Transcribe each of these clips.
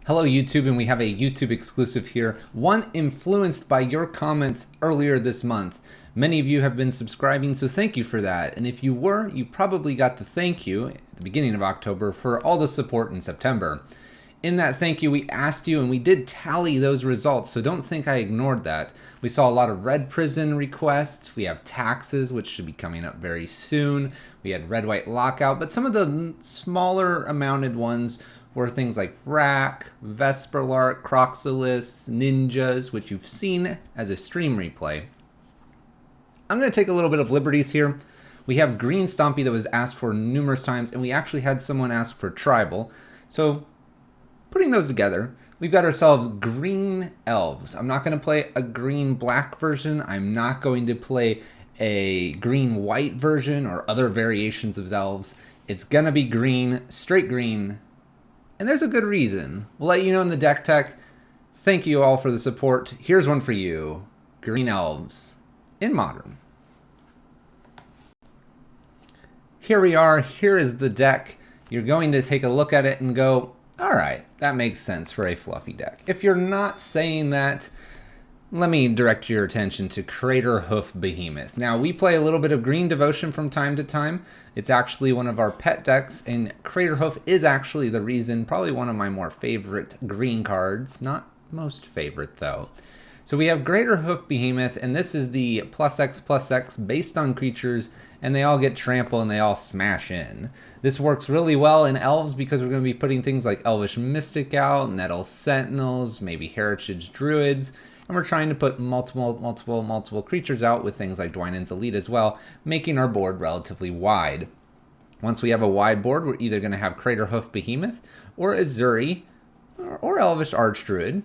Hello YouTube, and we have a YouTube exclusive here, one influenced by your comments earlier this month. Many of you have been subscribing, so thank you for that. And if you were, you probably got the thank you at the beginning of October for all the support in September. In that thank you, we asked you, and we did tally those results, so don't think I ignored that. We saw a lot of red prison requests. We have taxes, which should be coming up very soon. We had red white lockout, but some of the smaller amounted ones were things like Rack, Vesperlark, Croxalis, Ninjas, which you've seen as a stream replay. I'm going to take a little bit of liberties here. We have green Stompy that was asked for numerous times, and we actually had someone ask for tribal. So putting those together, we've got ourselves green Elves. I'm not going to play a green black version. I'm not going to play a green white version or other variations of Elves. It's going to be green, straight green. And there's a good reason. We'll let you know in the deck tech. Thank you all for the support. Here's one for you. Green Elves in Modern. Here we are. Here is the deck. You're going to take a look at it and go, all right, that makes sense for a fluffy deck. If you're not saying that, let me direct your attention to Crater Hoof Behemoth. Now, we play a little bit of Green Devotion from time to time. It's actually one of our pet decks, and Crater Hoof is actually the reason, probably one of my more favorite green cards. Not most favorite, though. So we have Crater Hoof Behemoth, and this is the +X based on creatures, and they all get trample and they all smash in. This works really well in Elves because we're going to be putting things like Elvish Mystic out, Nettle Sentinels, maybe Heritage Druids, and we're trying to put multiple creatures out with things like Dwynen's Elite as well, making our board relatively wide. Once we have a wide board, we're either going to have Crater Hoof Behemoth or Azuri or Elvish Archdruid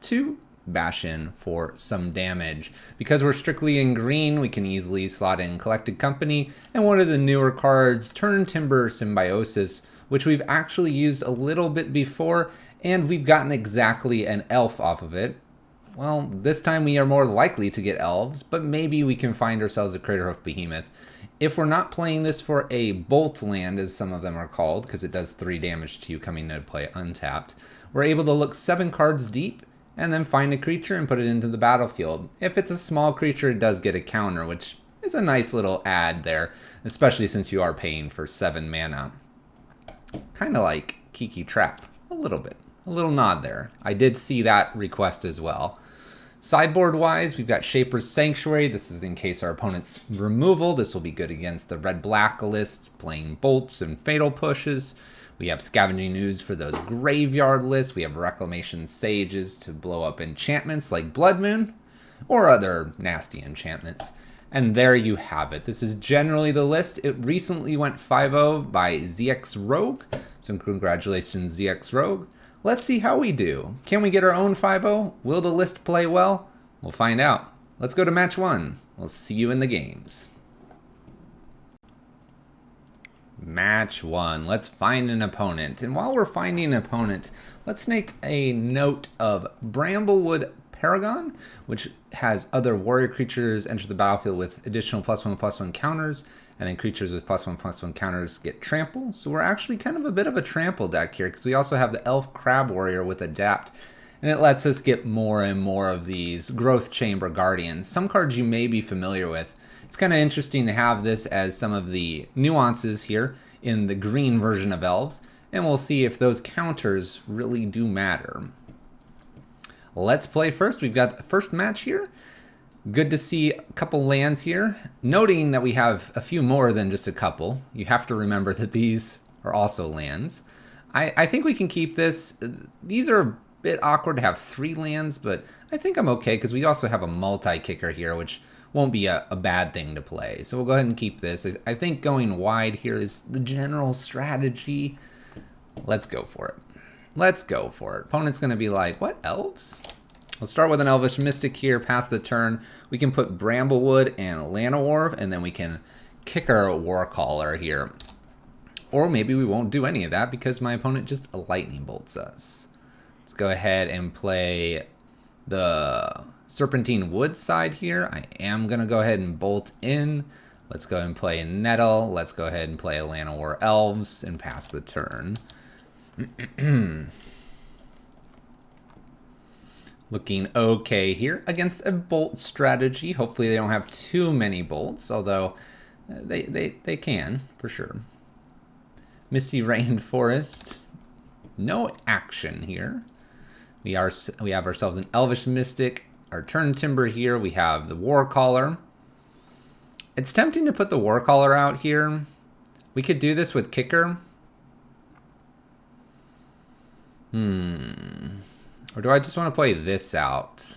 to bash in for some damage. Because we're strictly in green, we can easily slot in Collected Company and one of the newer cards, Turn Timber Symbiosis, which we've actually used a little bit before, and we've gotten exactly an elf off of it. Well, this time we are more likely to get elves, but maybe we can find ourselves a Crater Hoof Behemoth. If we're not playing this for a Bolt land, as some of them are called, because it does 3 damage to you coming into play untapped, we're able to look 7 cards deep and then find a creature and put it into the battlefield. If it's a small creature, it does get a counter, which is a nice little add there, especially since you are paying for 7 mana. Kind of like Kiki Trap, a little bit. A little nod there. I did see that request as well. Sideboard-wise, we've got Shaper's Sanctuary. This is in case our opponent's removal. This will be good against the red-black lists, playing bolts and fatal pushes. We have Scavenging Ooze for those graveyard lists. We have Reclamation Sages to blow up enchantments like Blood Moon or other nasty enchantments. And there you have it. This is generally the list. It recently went 5-0 by ZX Rogue. So congratulations, ZX Rogue. Let's see how we do. Can we get our own 5-0? Will the list play well? We'll find out. Let's go to match 1. We'll see you in the games. Match 1. Let's find an opponent. And while we're finding an opponent, let's make a note of Bramblewood Paragon, which has other warrior creatures enter the battlefield with additional +1/+1 counters, and then creatures with +1/+1 counters get trample. So we're actually kind of a bit of a trample deck here, because we also have the Elf Crab Warrior with Adapt, and it lets us get more and more of these Growth Chamber Guardians. Some cards you may be familiar with. It's kind of interesting to have this as some of the nuances here in the green version of Elves, and we'll see if those counters really do matter. Let's play first. We've got the first match here. Good to see a couple lands here. Noting that we have a few more than just a couple. You have to remember that these are also lands. I think we can keep this. These are a bit awkward to have 3 lands, but I think I'm okay because we also have a multi-kicker here, which won't be a bad thing to play. So we'll go ahead and keep this. I think going wide here is the general strategy. Let's go for it. Let's go for it. Opponent's going to be like, what, Elves? We'll start with an Elvish Mystic here, pass the turn. We can put Bramblewood and Llanowar, and then we can kick our Warcaller here. Or maybe we won't do any of that because my opponent just lightning bolts us. Let's go ahead and play the Serpentine Wood side here. I am going to go ahead and bolt in. Let's go ahead and play a Nettle. Let's go ahead and play a Llanowar Elves and pass the turn. Looking okay here against a bolt strategy. Hopefully they don't have too many bolts, although they can, for sure. Misty Rainforest. No action here. We have ourselves an Elvish Mystic. Our Turn Timber here. We have the Warcaller. It's tempting to put the Warcaller out here. We could do this with Kicker. Or do I just want to play this out?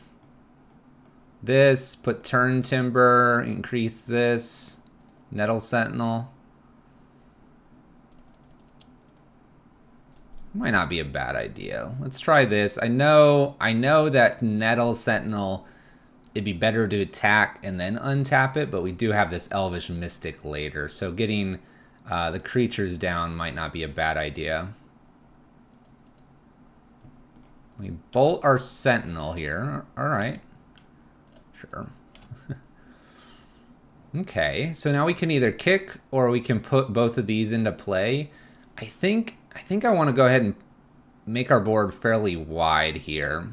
This, put Turn Timber, increase this, Nettle Sentinel. Might not be a bad idea. Let's try this. I know that Nettle Sentinel, it'd be better to attack and then untap it, but we do have this Elvish Mystic later, so getting the creatures down might not be a bad idea. We bolt our Sentinel here. Alright. Sure. Okay, so now we can either kick or we can put both of these into play. I think I want to go ahead and make our board fairly wide here.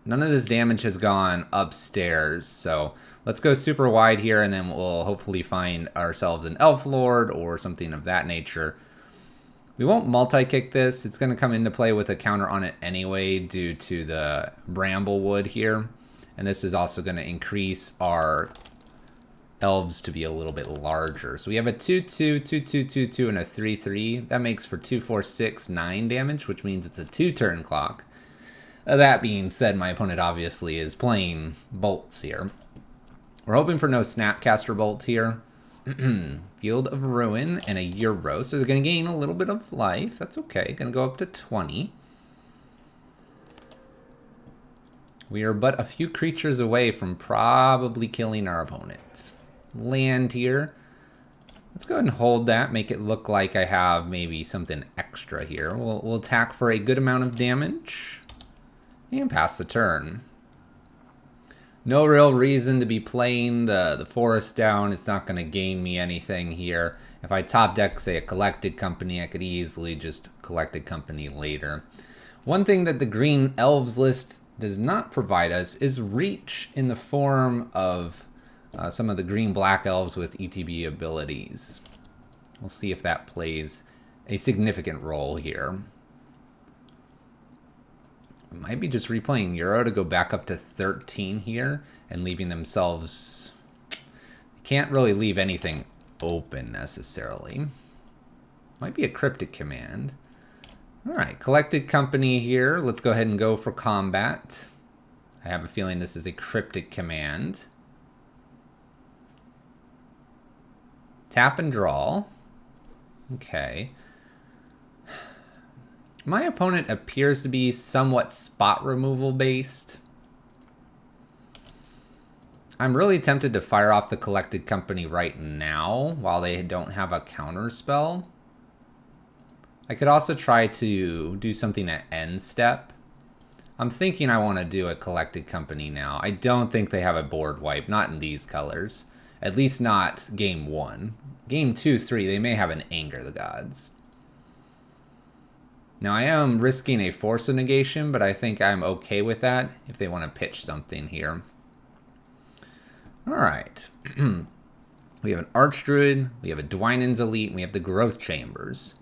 None of this damage has gone upstairs, so let's go super wide here, and then we'll hopefully find ourselves an Elf Lord or something of that nature. We won't multi-kick this. It's going to come into play with a counter on it anyway due to the Bramblewood here. And this is also going to increase our elves to be a little bit larger. So we have a 2-2, 2-2, 2-2, and a 3-3. That makes for 2, 4, 6, 9 damage, which means it's a 2-turn clock. That being said, my opponent obviously is playing bolts here. We're hoping for no Snapcaster Bolt here. Field of Ruin and a Euro. So they're going to gain a little bit of life. That's okay. Going to go up to 20. We are but a few creatures away from probably killing our opponent. Land here. Let's go ahead and hold that. Make it look like I have maybe something extra here. We'll attack for a good amount of damage. And pass the turn. No real reason to be playing the forest down. It's not going to gain me anything here. If I top deck, say, a Collected Company, I could easily just Collected Company later. One thing that the Green Elves list does not provide us is reach in the form of some of the Green-Black Elves with ETB abilities. We'll see if that plays a significant role here. Might be just replaying Euro to go back up to 13 here and leaving themselves... Can't really leave anything open necessarily. Might be a Cryptic Command. Alright, Collected Company here. Let's go ahead and go for combat. I have a feeling this is a Cryptic Command. Tap and draw. Okay. My opponent appears to be somewhat spot removal based. I'm really tempted to fire off the Collected Company right now while they don't have a counter spell. I could also try to do something at end step. I'm thinking I want to do a Collected Company now. I don't think they have a board wipe, not in these colors. At least not game 1. Game 2, 3, they may have an Anger the Gods. Now, I am risking a Force of Negation, but I think I'm okay with that if they want to pitch something here. Alright. We have an Archdruid, we have a Dwynen's Elite, and we have the Growth Chambers.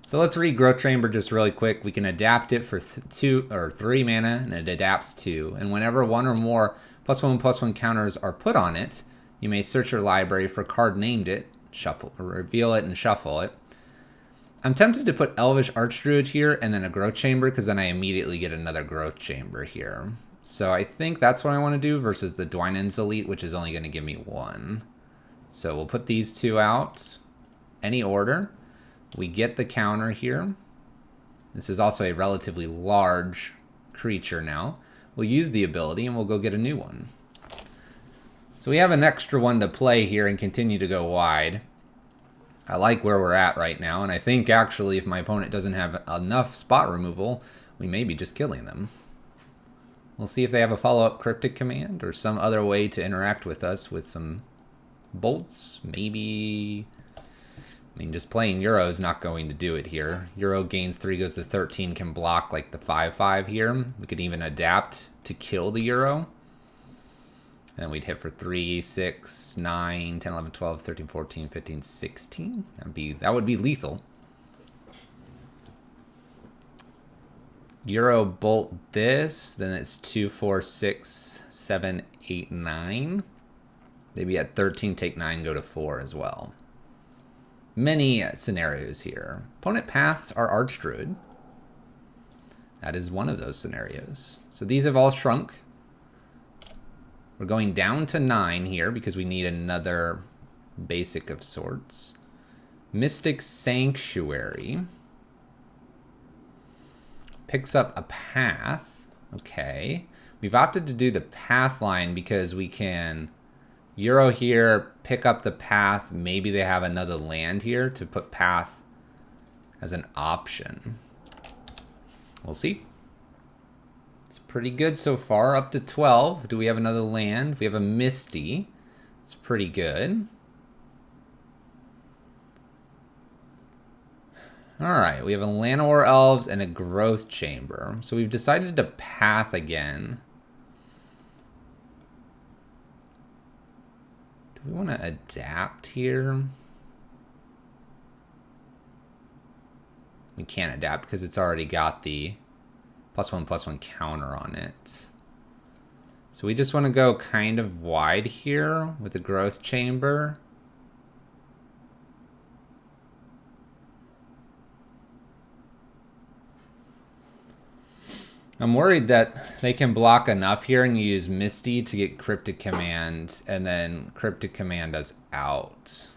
So let's read Growth Chamber just really quick. We can adapt it for 2 or 3 mana, and it adapts 2. And whenever one or more +1/+1 counters are put on it, you may search your library for a card named it, shuffle, or reveal it and shuffle it. I'm tempted to put Elvish Archdruid here and then a Growth Chamber, because then I immediately get another Growth Chamber here. So I think that's what I want to do versus the Dwynen's Elite, which is only going to give me 1. So we'll put these 2 out. Any order. We get the counter here. This is also a relatively large creature now. We'll use the ability and we'll go get a new one. So we have an extra one to play here and continue to go wide. I like where we're at right now, and I think actually if my opponent doesn't have enough spot removal, we may be just killing them. We'll see if they have a follow-up Cryptic Command or some other way to interact with us with some bolts. Maybe I mean, just playing Euro is not going to do it here. Euro gains 3, goes to 13, can block like the 5-5 here. We could even adapt to kill the Euro. And we'd hit for 3, 6, 9, 10, 11, 12, 13, 14, 15, 16. That would be lethal. Euro bolt this, then it's 2, 4, 6, 7, 8, 9. Maybe at 13, take 9, go to 4 as well. Many scenarios here. Opponent paths are Archdruid. That is one of those scenarios. So these have all shrunk. We're going down to 9 here because we need another basic of sorts. Mystic Sanctuary. Picks up a path. Okay. We've opted to do the path line because we can Euro here, pick up the path. Maybe they have another land here to put path as an option. We'll see. It's pretty good so far. Up to 12. Do we have another land? We have a Misty. It's pretty good. Alright, we have a Llanowar Elves and a Growth Chamber. So we've decided to path again. Do we want to adapt here? We can't adapt because it's already got the +1/+1 counter on it. So we just want to go kind of wide here with the Growth Chamber. I'm worried that they can block enough here and use Misty to get Cryptic Command, and then Cryptic Command us out.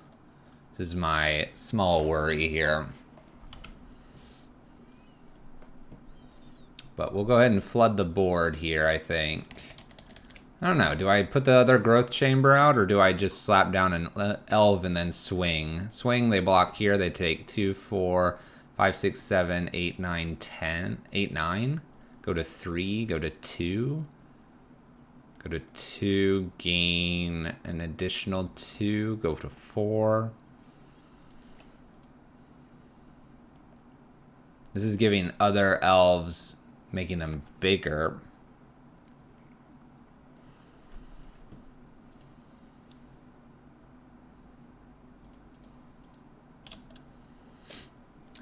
This is my small worry here. But we'll go ahead and flood the board here, I think. I don't know, do I put the other Growth Chamber out, or do I just slap down an Elf and then swing? Swing, they block here, they take 2, 4, 5, 6, 7, 8, 9, 10, 8, 9. Go to 3, go to 2. Go to 2, gain an additional 2, go to 4. This is giving other elves, making them bigger.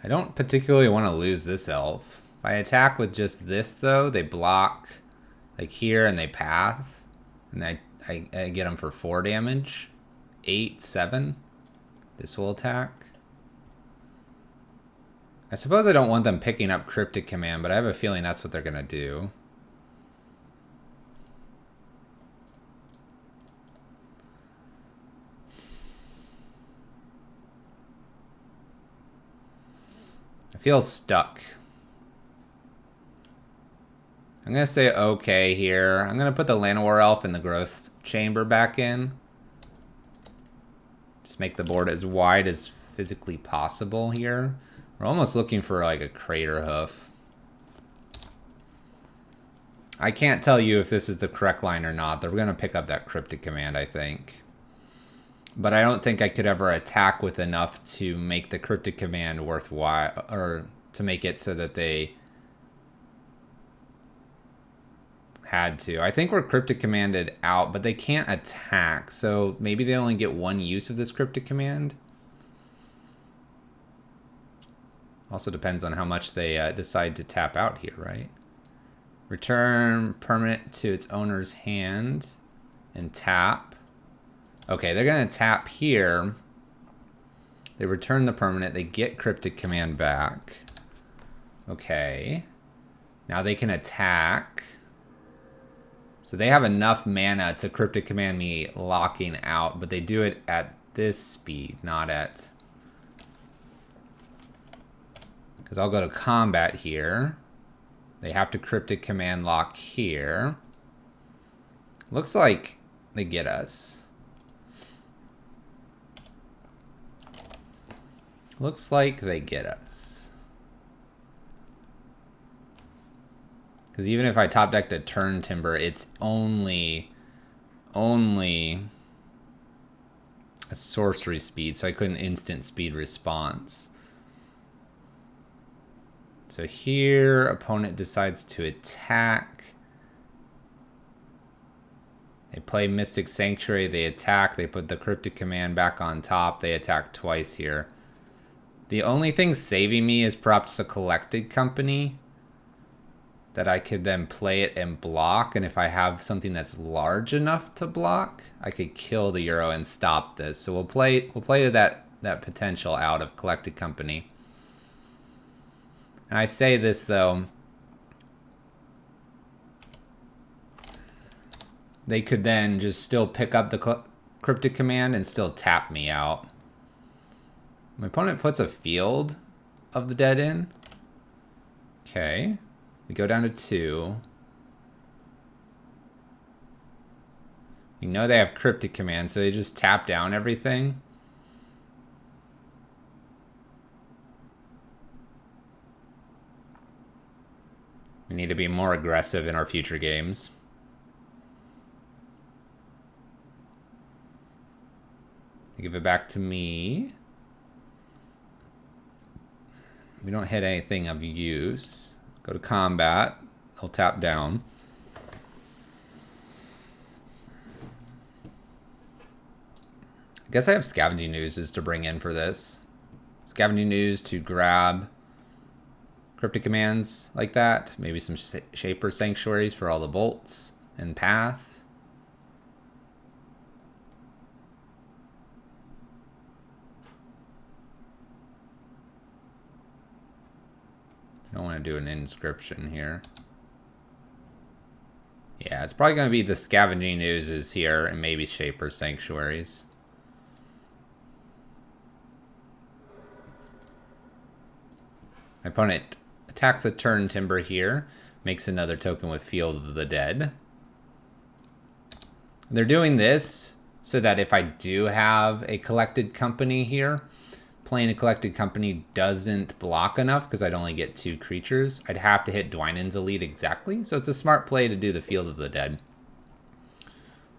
I don't particularly want to lose this elf. If I attack with just this, though, they block like here and they path. And I get them for 4 damage. 8, 7. This will attack. I suppose I don't want them picking up Cryptic Command, but I have a feeling that's what they're going to do. I feel stuck. I'm going to say okay here. I'm going to put the Llanowar Elf and the Growth Chamber back in. Just make the board as wide as physically possible here. We're almost looking for like a Crater Hoof. I can't tell you if this is the correct line or not. They're going to pick up that Cryptic Command, I think. But I don't think I could ever attack with enough to make the Cryptic Command worthwhile, or to make it so that they had to. I think we're Cryptic Commanded out, but they can't attack, so maybe they only get 1 use of this Cryptic Command. Also depends on how much they decide to tap out here, right? Return permanent to its owner's hand and tap. Okay, they're going to tap here. They return the permanent. They get Cryptic Command back. Okay. Now they can attack. So they have enough mana to Cryptic Command me locking out, but they do it at this speed, not at... Because I'll go to combat here. They have to Cryptic Command lock here. Looks like they get us. Looks like they get us. Because even if I top decked a Turn Timber, it's only a a sorcery speed, so I couldn't instant speed response. So here, opponent decides to attack. They play Mystic Sanctuary, they attack, they put the Cryptic Command back on top, they attack twice here. The only thing saving me is perhaps a Collected Company that I could then play it and block, and if I have something that's large enough to block, I could kill the Euro and stop this. So we'll play that potential out of Collected Company. And I say this though, they could then just still pick up the Cryptic Command and still tap me out. My opponent puts a Field of the Dead in. Okay. We go down to 2. You know they have Cryptic Command, so they just tap down everything. We need to be more aggressive in our future games. Give it back to me. We don't hit anything of use. Go to combat. I'll tap down. I guess I have Scavenging Oozes to bring in for this. Scavenging Ooze to grab Cryptic Commands like that. Maybe some Shaper Sanctuaries for all the bolts and paths. I don't want to do an inscription here. Yeah, it's probably going to be the Scavenging Oozes here and maybe Shaper Sanctuaries. My opponent attacks a turn Timber here, makes another token with Field of the Dead. They're doing this so that if I do have a Collected Company here, playing a Collected Company doesn't block enough because I'd only get 2 creatures. I'd have to hit Dwynen's Elite exactly. So it's a smart play to do the Field of the Dead.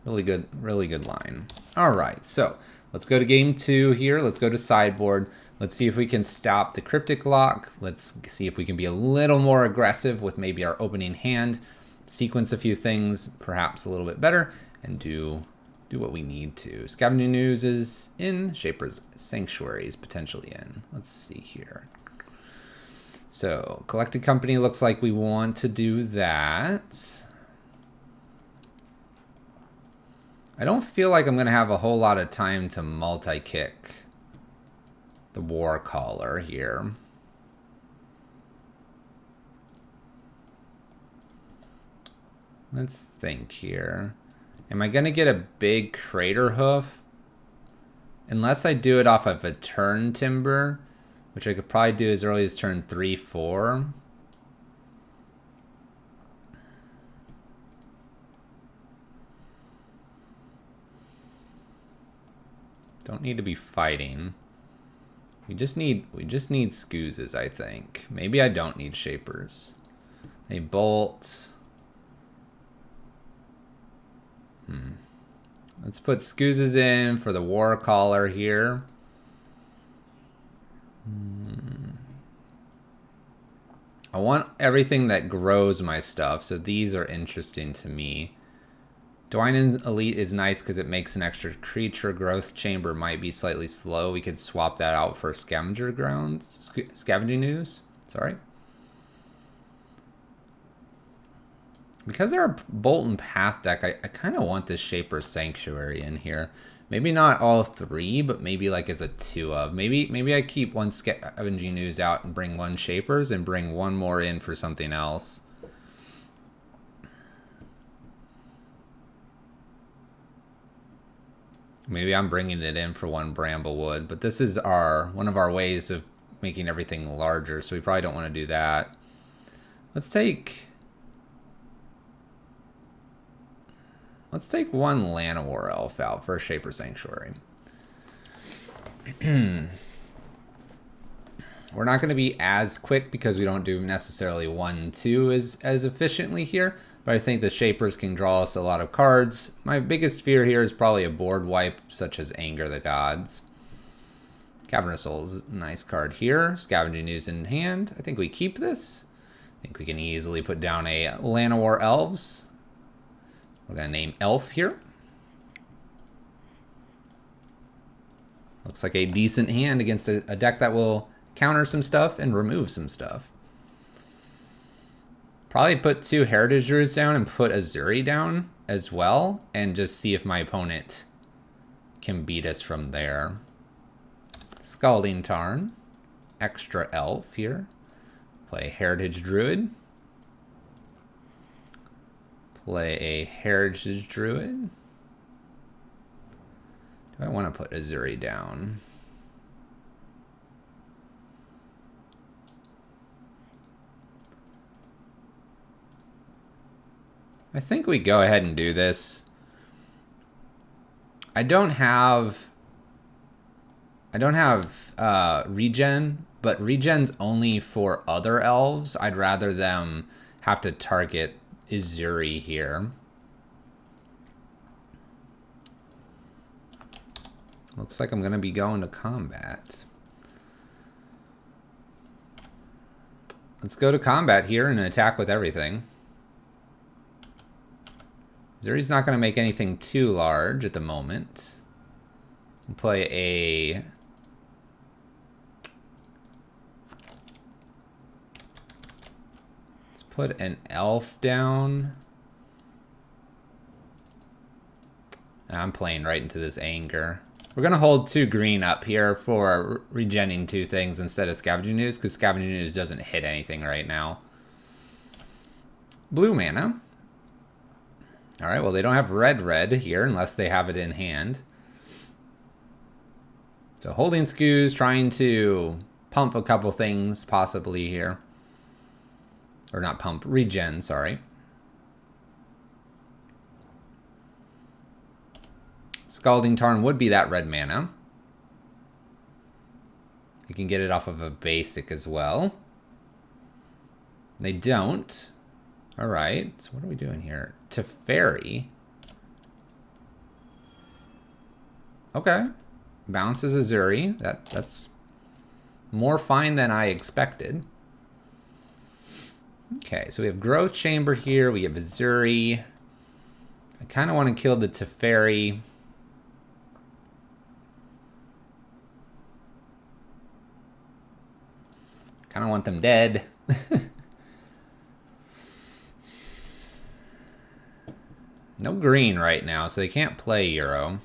Really good line. All right, so let's go to game 2 here. Let's go to sideboard. Let's see if we can stop the Cryptic Lock. Let's see if we can be a little more aggressive with maybe our opening hand, sequence a few things perhaps a little bit better, and do what we need to. Scavenging Oozes in, Shaper's Sanctuaries potentially in. Let's see here. So, Collected Company looks like we want to do that. I don't feel like I'm going to have a whole lot of time to multi-kick the War Caller here. Let's think here. Am I going to get a big Crater Hoof? Unless I do it off of a turn Timber, which I could probably do as early as turn 3, 4. Don't need to be fighting. We just need Scoozes, I think. Maybe I don't need Shapers. They bolt. Let's put Scoozes in for the War Caller here. I want everything that grows my stuff, so these are interesting to me. Dwynen's Elite is nice because it makes an extra creature. Growth Chamber might be slightly slow. We could swap that out for Scavenging Ooze. Sorry. Because they're a Bolt and Path deck, I kind of want this Shaper Sanctuary in here. Maybe not all 3, but maybe like as a 2 of. Maybe I keep one Scavenging Ooze out and bring 1 Shapers and bring 1 more in for something else. Maybe I'm bringing it in for 1 Bramblewood, but this is one of our ways of making everything larger, so we probably don't want to do that. Let's take 1 Llanowar Elf out for a Shaper Sanctuary. We're not going to be as quick because we don't do necessarily 1, 2 as efficiently here, but I think the Shapers can draw us a lot of cards. My biggest fear here is probably a board wipe, such as Anger the Gods. Cavernous Souls, nice card here. Scavenging Ooze in hand. I think we keep this. I think we can easily put down a Llanowar Elves. We're going to name Elf here. Looks like a decent hand against a deck that will counter some stuff and remove some stuff. Probably put 2 Heritage Druids down and put Azuri down as well, and just see if my opponent can beat us from there. Scalding Tarn, extra Elf here. Play Heritage Druid. Play a Heritage Druid. Do I want to put Azuri down? I think we go ahead and do this. I don't have regen, but regen's only for other elves. I'd rather them have to target Azuri here. Looks like I'm going to be going to combat. Let's go to combat here and attack with everything. Azuri's not going to make anything too large at the moment. We'll play a... Let's put an elf down. I'm playing right into this Anger. We're going to hold 2 green up here for regenning 2 things instead of Scavenging Ooze, because Scavenging Ooze doesn't hit anything right now. Blue mana. Alright, well they don't have red here unless they have it in hand. So holding Skews, trying to pump a couple things possibly here. Or not pump, regen, sorry. Scalding Tarn would be that red mana. You can get it off of a basic as well. They don't. Alright, so what are we doing here? Teferi. Okay. Bounces Azuri. That's more fine than I expected. Okay, so we have Growth Chamber here. We have Azuri. I kind of want to kill the Teferi. Kind of want them dead. No green right now, so they can't play Euro.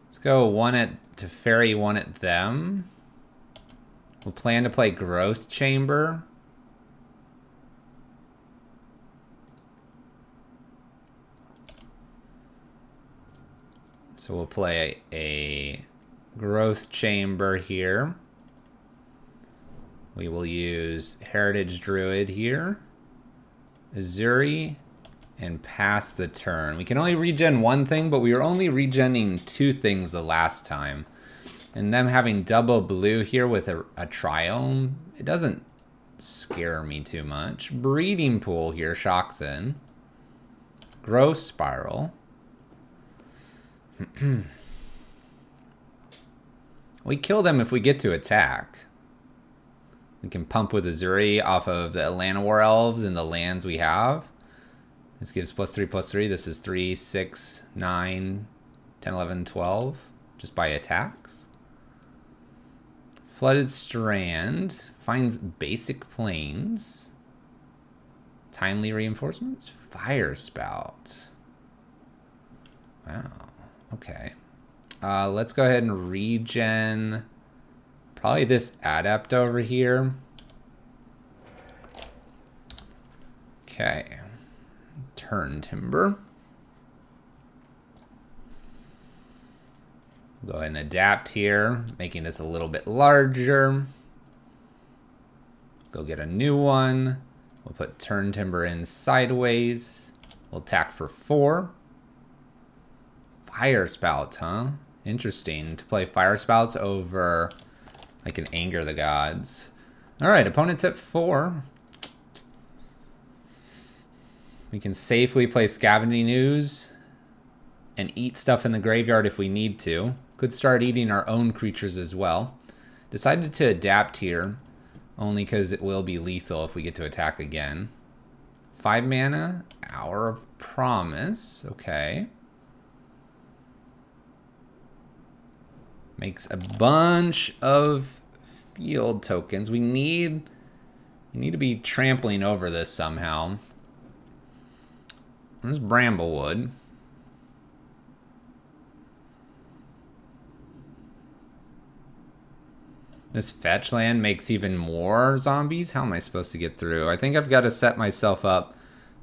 Let's go 1 at Teferi, 1 at them. We'll plan to play Growth Chamber. So we'll play a Growth Chamber here. We will use Heritage Druid here. Azuri. And pass the turn. We can only regen 1 thing, but we were only regenning 2 things the last time. And them having double blue here with a Triome, it doesn't scare me too much. Breeding Pool here, shocks in. Growth Spiral. We kill them if we get to attack. We can pump with Azuri off of the Llanowar Elves and the lands we have. This gives +3/+3. This is 3, 6, 9, 10, 11, 12. Just by attacks. Flooded Strand. Finds basic planes. Timely Reinforcements. Fire Spout. Wow. Okay. Let's go ahead and regen. Probably this Adept over here. Okay. Turn Timber. Go ahead and adapt here, making this a little bit larger. Go get a new one. We'll put turn timber in sideways. We'll attack for 4. Fire spouts, huh? Interesting. To play fire spouts over like an anger the gods. All right, opponent's at 4. We can safely play scavenging ooze and eat stuff in the graveyard if we need to. Could start eating our own creatures as well. Decided to adapt here, only because it will be lethal if we get to attack again. 5 mana, Hour of Promise, okay. Makes a bunch of field tokens. We need to be trampling over this somehow. There's Bramblewood. This fetch land makes even more zombies? How am I supposed to get through? I think I've got to set myself up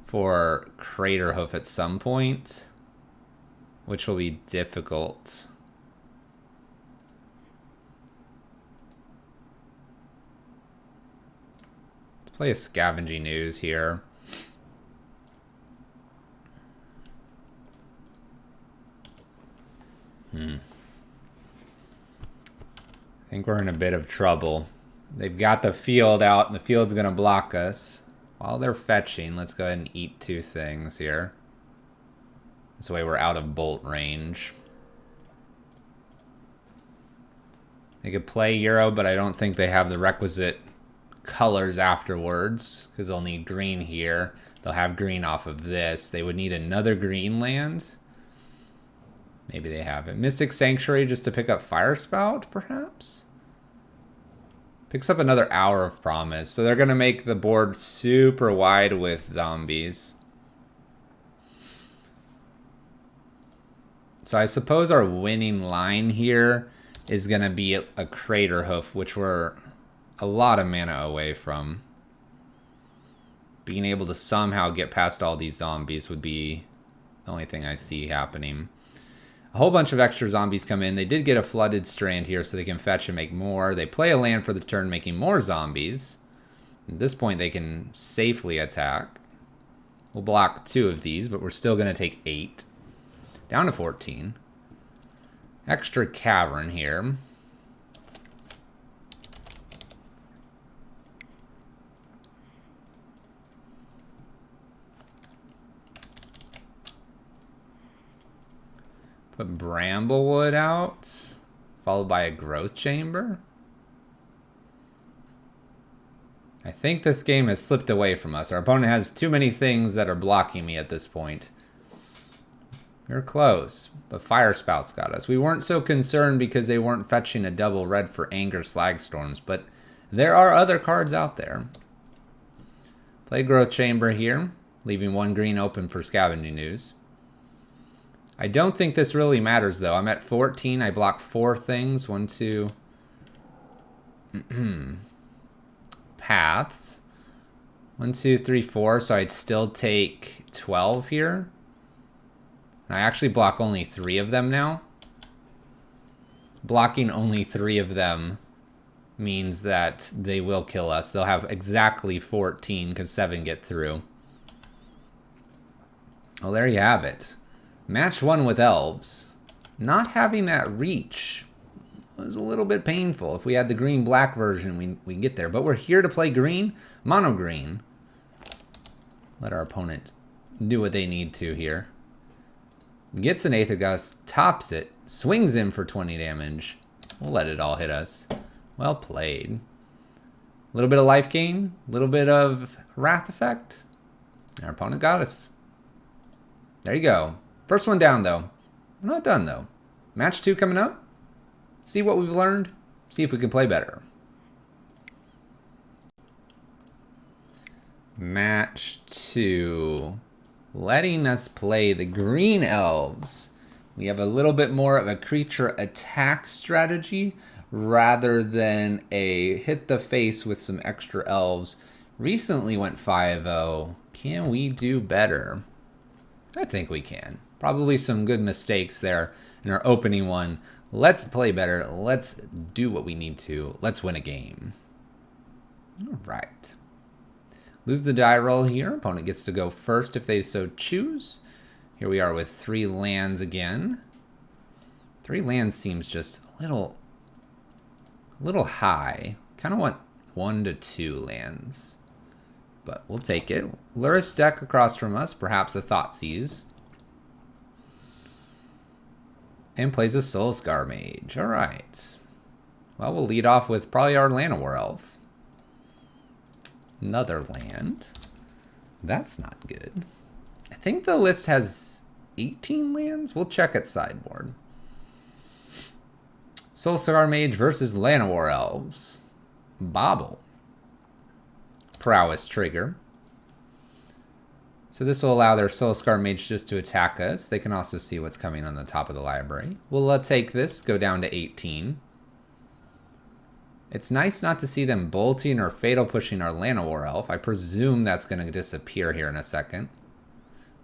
for Craterhoof at some point, which will be difficult. Let's play a Scavenging Ooze here. I think we're in a bit of trouble. They've got the field out, and the field's going to block us. While they're fetching, let's go ahead and eat 2 things here. This way we're out of bolt range. They could play Euro, but I don't think they have the requisite colors afterwards, because they'll need green here. They'll have green off of this. They would need another green land. Maybe they have it. Mystic Sanctuary just to pick up Fire Spout, perhaps? Picks up another Hour of Promise. So they're going to make the board super wide with zombies. So I suppose our winning line here is going to be a Craterhoof, which we're a lot of mana away from. Being able to somehow get past all these zombies would be the only thing I see happening. A whole bunch of extra zombies come in. They did get a Flooded Strand here so they can fetch and make more. They play a land for the turn, making more zombies. At this point, they can safely attack. We'll block 2 of these, but we're still going to take 8. Down to 14. Extra Cavern here. Put Bramblewood out, followed by a Growth Chamber. I think this game has slipped away from us. Our opponent has too many things that are blocking me at this point. We're close, but Fire Spouts got us. We weren't so concerned because they weren't fetching a double red for Anger Slagstorms, but there are other cards out there. Play Growth Chamber here, leaving 1 green open for Scavenging Ooze. I don't think this really matters, though. I'm at 14. I block 4 things. 1, 2. Paths. 1, 2, 3, 4. So I'd still take 12 here. I actually block only 3 of them now. Blocking only 3 of them means that they will kill us. They'll have exactly 14 because 7 get through. Well, there you have it. Match 1 with Elves. Not having that reach was a little bit painful. If we had the green-black version, we get there. But we're here to play green, mono green. Let our opponent do what they need to here. Gets an Aether Gust, tops it, swings in for 20 damage. We'll let it all hit us. Well played. A little bit of life gain, a little bit of Wrath effect. Our opponent got us. There you go. First one down, though. We're not done, though. Match 2 coming up. See what we've learned. See if we can play better. Match 2. Letting us play the Green Elves. We have a little bit more of a creature attack strategy rather than a hit the face with some extra elves. Recently went 5-0. Can we do better? I think we can. Probably some good mistakes there in our opening one. Let's play better. Let's do what we need to. Let's win a game. All right. Lose the die roll here. Opponent gets to go first if they so choose. Here we are with 3 lands again. 3 lands seems just a little high. Kind of want 1 to 2 lands. But we'll take it. Lurrus deck across from us, perhaps a Thoughtseize. And plays a Soulscar Mage. Alright. Well, we'll lead off with probably our Llanowar Elf. Another land. That's not good. I think the list has 18 lands. We'll check at sideboard. Soulscar Mage versus Llanowar Elves. Bobble. Prowess trigger. So this will allow their Soulscar Mage just to attack us. They can also see what's coming on the top of the library. We'll take this, go down to 18. It's nice not to see them bolting or fatal pushing our Llanowar Elf. I presume that's going to disappear here in a second.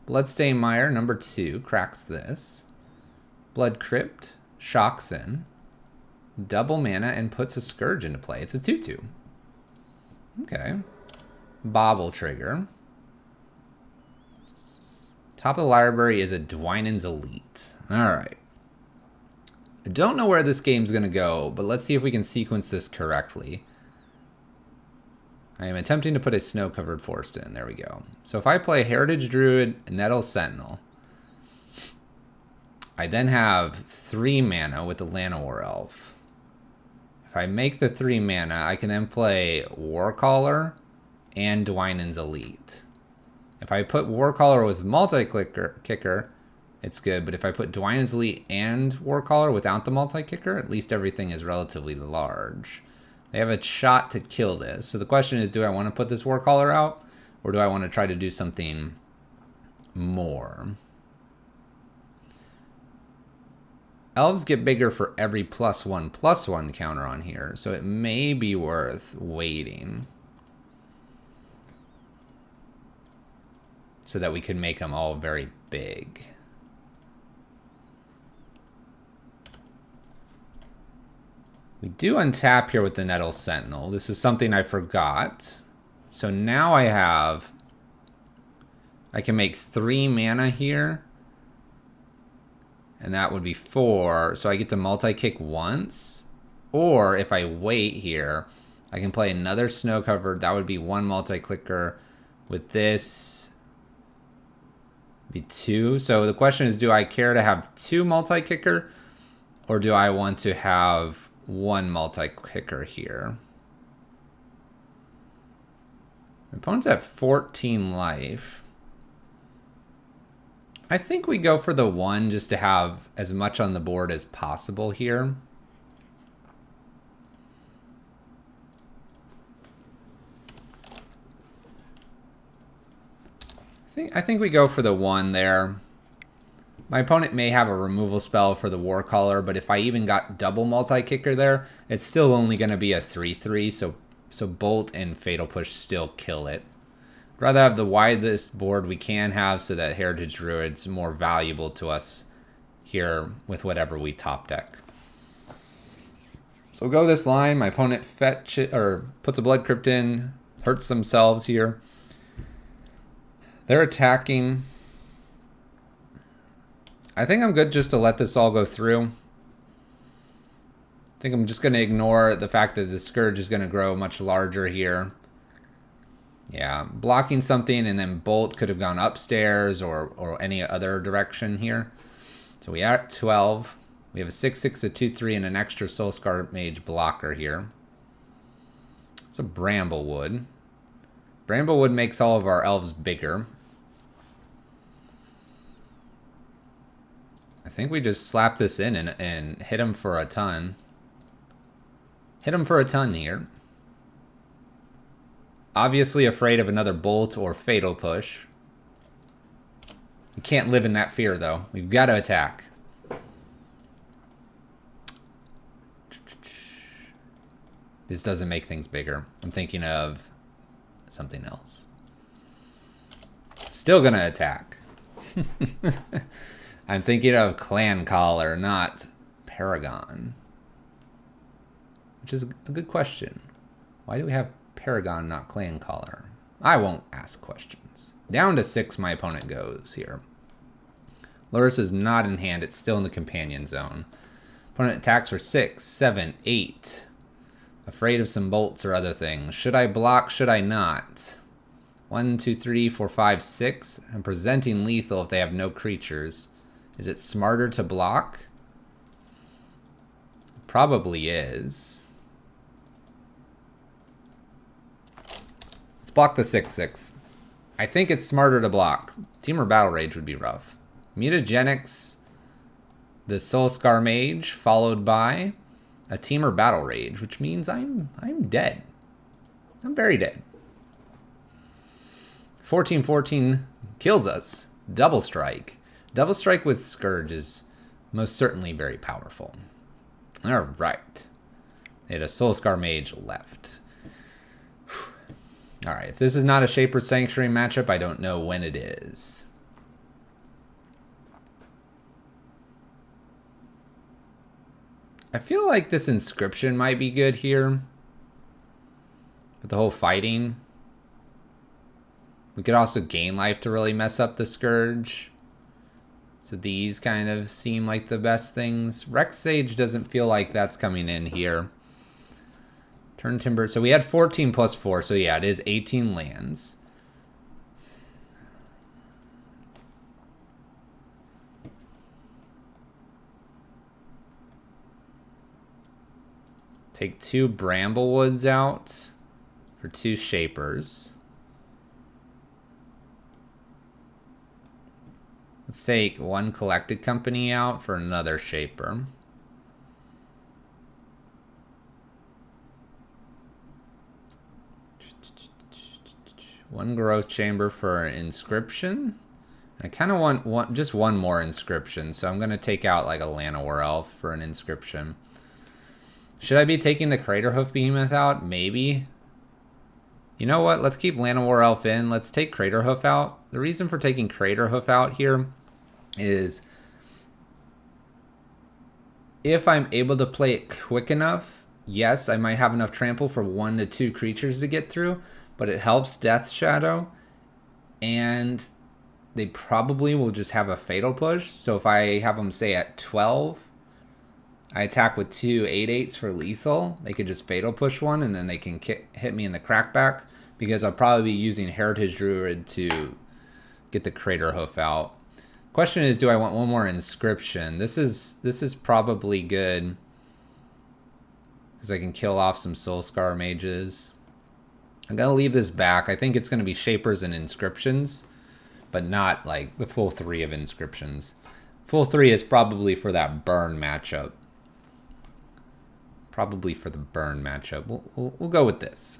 Bloodstain Mire, number 2, cracks this. Blood Crypt, shocks in. Double mana and puts a Scourge into play. It's a 2/2. Okay. Bobble trigger. Top of the library is a Dwynen's Elite. Alright. I don't know where this game's going to go, but let's see if we can sequence this correctly. I am attempting to put a snow-covered forest in. There we go. So if I play Heritage Druid, Nettle Sentinel, I then have 3 mana with the Llanowar Elf. If I make the 3 mana, I can then play Warcaller and Dwynen's Elite. If I put Warcaller with multi-kicker, it's good. But if I put Dwynen's Elite and Warcaller without the multi-kicker, at least everything is relatively large. They have a shot to kill this. So the question is, do I want to put this Warcaller out? Or do I want to try to do something more? Elves get bigger for every +1/+1 counter on here. So it may be worth waiting. So that we can make them all very big. We do untap here with the Nettle Sentinel. This is something I forgot. So now I can make 3 mana here. And that would be 4. So I get to multi-kick once. Or if I wait here, I can play another snow covered. That would be 1 multi-clicker. With this, be 2. So the question is, do I care to have 2 multi-kicker? Or do I want to have 1 multi-kicker here? My opponent's at 14 life. I think we go for the 1 just to have as much on the board as possible here. I think we go for the 1 there. My opponent may have a removal spell for the Warcaller, but if I even got double multi-kicker there, it's still only going to be a 3/3, so Bolt and Fatal Push still kill it. I'd rather have the widest board we can have so that Heritage Druid's more valuable to us here with whatever we top deck. So go this line. My opponent fetch it, or puts a Blood Crypt in, hurts themselves here. They're attacking. I think I'm good just to let this all go through. I think I'm just going to ignore the fact that the Scourge is going to grow much larger here. Yeah, blocking something and then Bolt could have gone upstairs or any other direction here. So we are at 12. We have a 6/6, a 2/3, and an extra Soulscar Mage blocker here. It's a Bramblewood. Bramblewood makes all of our elves bigger. I think we just slap this in and hit him for a ton. Hit him for a ton here. Obviously afraid of another Bolt or Fatal Push. We can't live in that fear, though. We've got to attack. This doesn't make things bigger. I'm thinking of something else. Still gonna attack. I'm thinking of Clan Caller, not Paragon. Which is a good question. Why do we have Paragon, not clan color. I won't ask questions. Down to 6 my opponent goes here. Loris is not in hand. It's still in the companion zone. Opponent attacks for 6, 7, 8. Afraid of some bolts or other things. Should I block? Should I not? 1, 2, 3, 4, 5, 6. I'm presenting lethal if they have no creatures. Is it smarter to block? Probably is. Let's block the 6/6. I think it's smarter to block. Temur Battle Rage would be rough. Mutagenics, the Soulscar Mage, followed by a Temur Battle Rage, which means I'm dead. I'm very dead. 14/14 kills us. Double Strike. Double Strike with Scourge is most certainly very powerful. Alright. They had a Soulscar Mage left. Alright, if this is not a Shaper Sanctuary matchup, I don't know when it is. I feel like this Inscription might be good here. With the whole fighting. We could also gain life to really mess up the Scourge. So these kind of seem like the best things. Rex Sage doesn't feel like that's coming in here. Turn Timber. So we had 14 plus 4. So yeah, it is 18 lands. Take 2 Bramblewoods out for 2 Shapers. Let's take 1 Collected Company out for another Shaper. One Growth Chamber for Inscription. I kind of want just one more Inscription, so I'm going to take out like a Llanowar Elf for an Inscription. Should I be taking the Craterhoof Behemoth out? Maybe. You know what? Let's keep Llanowar Elf in. Let's take Craterhoof out. The reason for taking Craterhoof out here is if I'm able to play it quick enough, yes, I might have enough trample for 1 to 2 creatures to get through, but it helps Death Shadow, and they probably will just have a Fatal Push. So if I have them, say, at 12, I attack with 2 8/8s for lethal, they could just Fatal Push 1, and then they can hit me in the crackback, because I'll probably be using Heritage Druid to get the Craterhoof out. Question is, do I want 1 more Inscription? This is probably good, because I can kill off some Soulscar Mages. I'm going to leave this back. I think it's going to be Shapers and Inscriptions, but not like the full 3 of Inscriptions. Full 3 is probably for that burn matchup. Probably for the burn matchup. We'll go with this.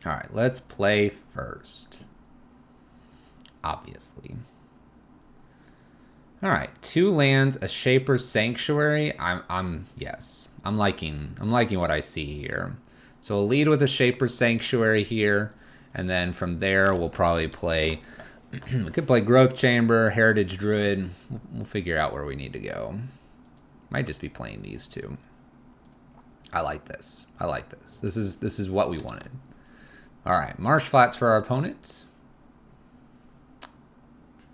All right, let's play first. Obviously. All right, 2 lands, a Shaper's Sanctuary. Yes, I'm liking what I see here. So we'll lead with a Shaper's Sanctuary here, and then from there we'll probably play. We could play Growth Chamber, Heritage Druid. We'll figure out where we need to go. Might just be playing these 2. I like this. I like this. This is what we wanted. All right, Marsh Flats for our opponents.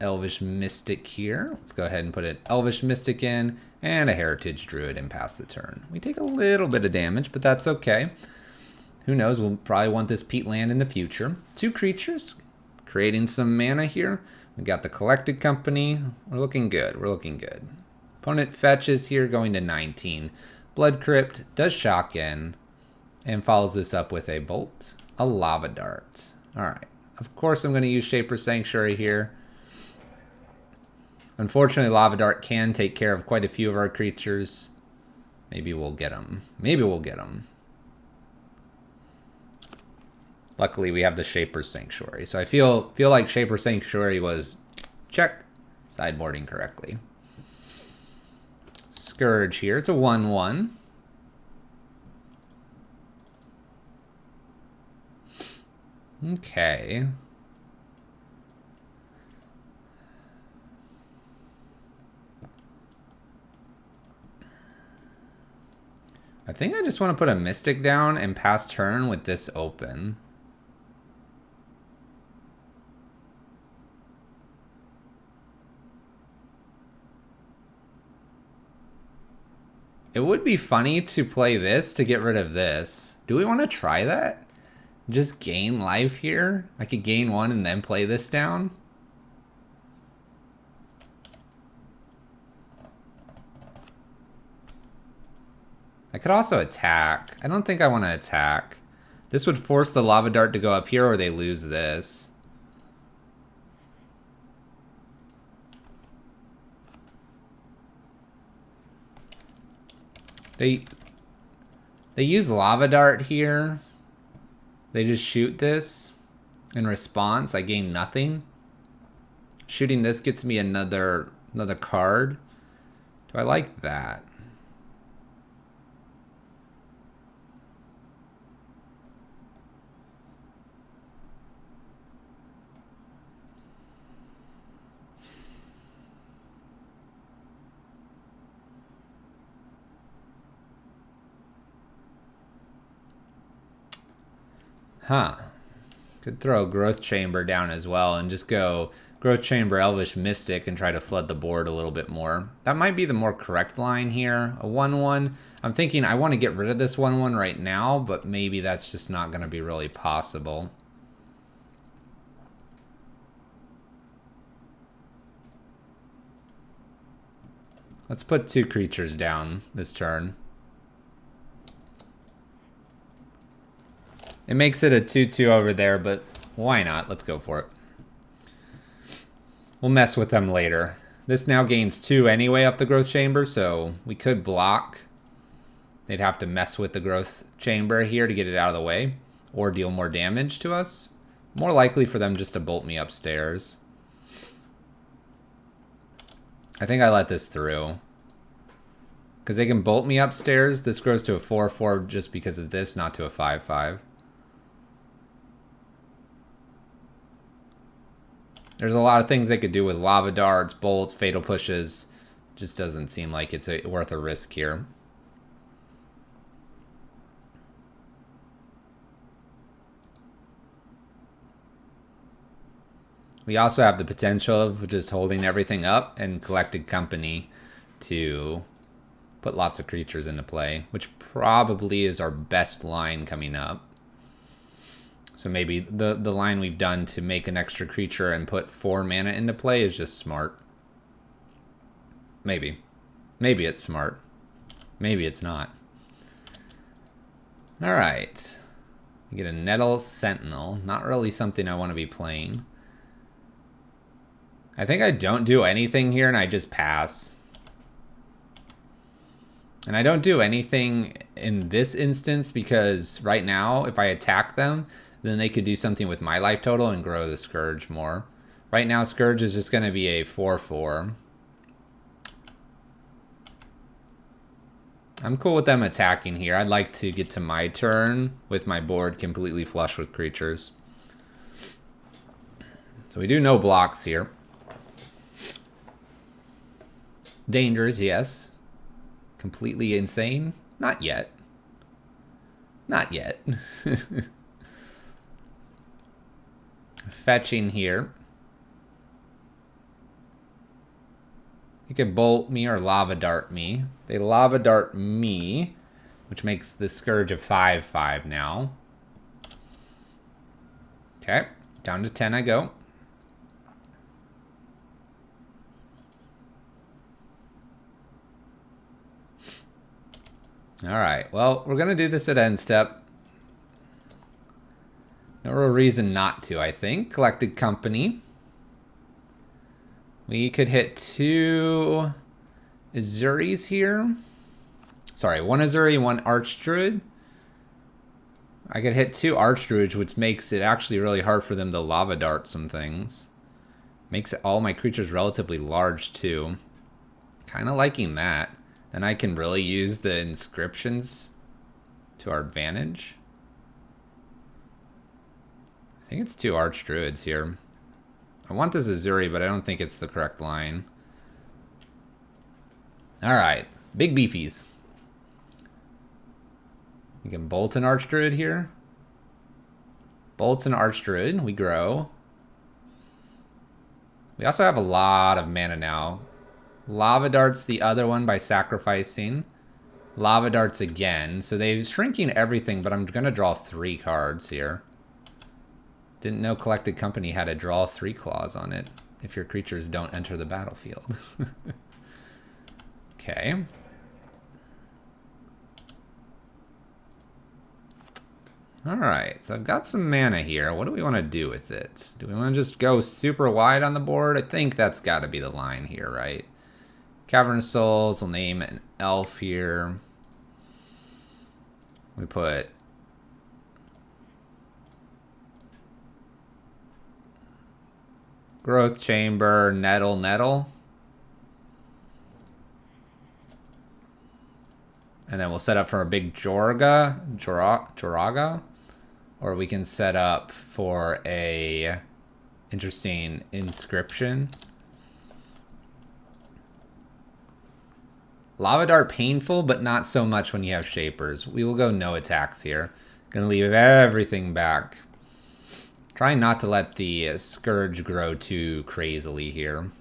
Elvish Mystic here. Let's go ahead and put an Elvish Mystic in and a Heritage Druid and pass the turn. We take a little bit of damage, but that's okay. Who knows? We'll probably want this peat land in the future. 2 creatures, creating some mana here. We got the Collected Company. We're looking good. We're looking good. Opponent fetches here, going to 19. Blood Crypt does shock in and follows this up with a Bolt, a Lava Dart. All right. Of course, I'm going to use Shaper's Sanctuary here. Unfortunately, Lava Dart can take care of quite a few of our creatures. Maybe we'll get them. Maybe we'll get them. Luckily, we have the Shaper's Sanctuary. So I feel like Shaper's Sanctuary was, check, sideboarding correctly. Scourge here. It's a 1/1. Okay. I think I just want to put a Mystic down and pass turn with this open. It would be funny to play this to get rid of this. Do we want to try that? Just gain life here? I could gain one and then play this down. I could also attack. I don't think I want to attack. This would force the lava dart to go up here or they lose this. They use lava dart here. They just shoot this. In response, I gain nothing. Shooting this gets me another card. Do I like that? Huh. Could throw a Growth Chamber down as well and just go Growth Chamber, Elvish Mystic, and try to flood the board a little bit more. That might be the more correct line here. A 1-1. I'm thinking I want to get rid of this 1-1 right now, but maybe that's just not going to be really possible. Let's put 2 creatures down this turn. It makes it a 2-2 over there, but why not? Let's go for it. We'll mess with them later. This now gains 2 anyway off the Growth Chamber, so we could block. They'd have to mess with the Growth Chamber here to get it out of the way, or deal more damage to us. More likely for them just to bolt me upstairs. I think I let this through. Because they can bolt me upstairs. This grows to a 4-4 just because of this, not to a 5-5. There's a lot of things they could do with lava darts, bolts, fatal pushes. Just doesn't seem like it's worth a risk here. We also have the potential of just holding everything up and Collected Company to put lots of creatures into play, which probably is our best line coming up. So maybe the line we've done to make an extra creature and put 4 mana into play is just smart. Maybe. Maybe it's smart. Maybe it's not. Alright. We get a Nettle Sentinel. Not really something I want to be playing. I think I don't do anything here and I just pass. And I don't do anything in this instance because right now, if I attack them, then they could do something with my life total and grow the Scourge more. Right now, Scourge is just going to be a 4-4. I'm cool with them attacking here. I'd like to get to my turn with my board completely flush with creatures. So we do no blocks here. Dangers, yes. Completely insane? Not yet. Not yet. Fetching here. You can bolt me or lava dart me. They lava dart me, which makes the Scourge a 5-5 now. Okay, down to 10 I go. Alright, well, we're going to do this at end step. No real reason not to, I think. Collected Company. We could hit 2 Azuris here. Sorry, 1 Azuri, 1 Archdruid. I could hit 2 Archdruids, which makes it actually really hard for them to lava dart some things. Makes all my creatures relatively large, too. Kind of liking that. Then I can really use the inscriptions to our advantage. I think it's 2 Archdruids here. I want this Azuri, but I don't think it's the correct line. Alright, big beefies. We can bolt an Archdruid here. Bolts an Archdruid. We grow. We also have a lot of mana now. Lava Darts the other one by sacrificing. Lava Darts again. So they're shrinking everything, but I'm going to draw 3 cards here. Didn't know Collected Company had a draw 3 clause on it if your creatures don't enter the battlefield. Okay. Alright, so I've got some mana here. What do we want to do with it? Do we want to just go super wide on the board? I think that's got to be the line here, right? Cavernous Souls, we'll name an elf here. We put Growth Chamber, Nettle. And then we'll set up for a big Joraga. Or we can set up for a interesting Inscription. Lava Dart painful, but not so much when you have Shapers. We will go no attacks here. Gonna leave everything back. Trying not to let the Scourge grow too crazily here.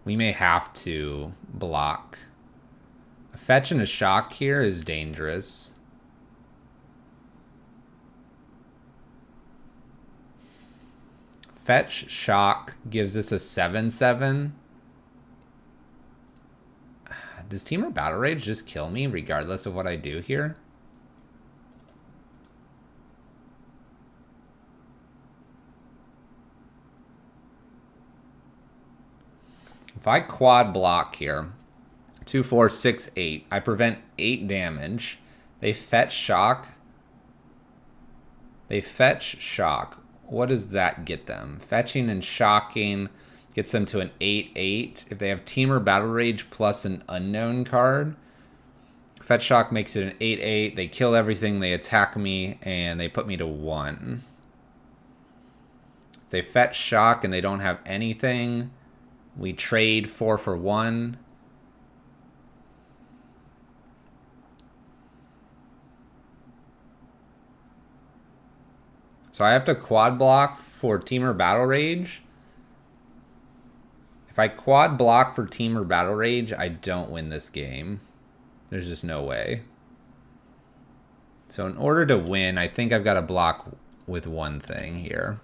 We may have to block. A fetch and a shock here is dangerous. Fetch, shock gives us a 7/7. Does Temur Battle Rage just kill me regardless of what I do here? If I quad block here, 2, 4, 6, 8, I prevent 8 damage. They fetch shock. What does that get them? Fetching and shocking gets them to an 8/8. If they have Temur Battle Rage plus an unknown card, Fetch Shock makes it an 8/8. They kill everything, they attack me, and they put me to 1. If they Fetch Shock and they don't have anything, we trade 4 for 1. So I have to quad block for Temur Battle Rage. If I quad block for Temur Battle Rage, I don't win this game. There's just no way. So in order to win, I think I've got to block with one thing here.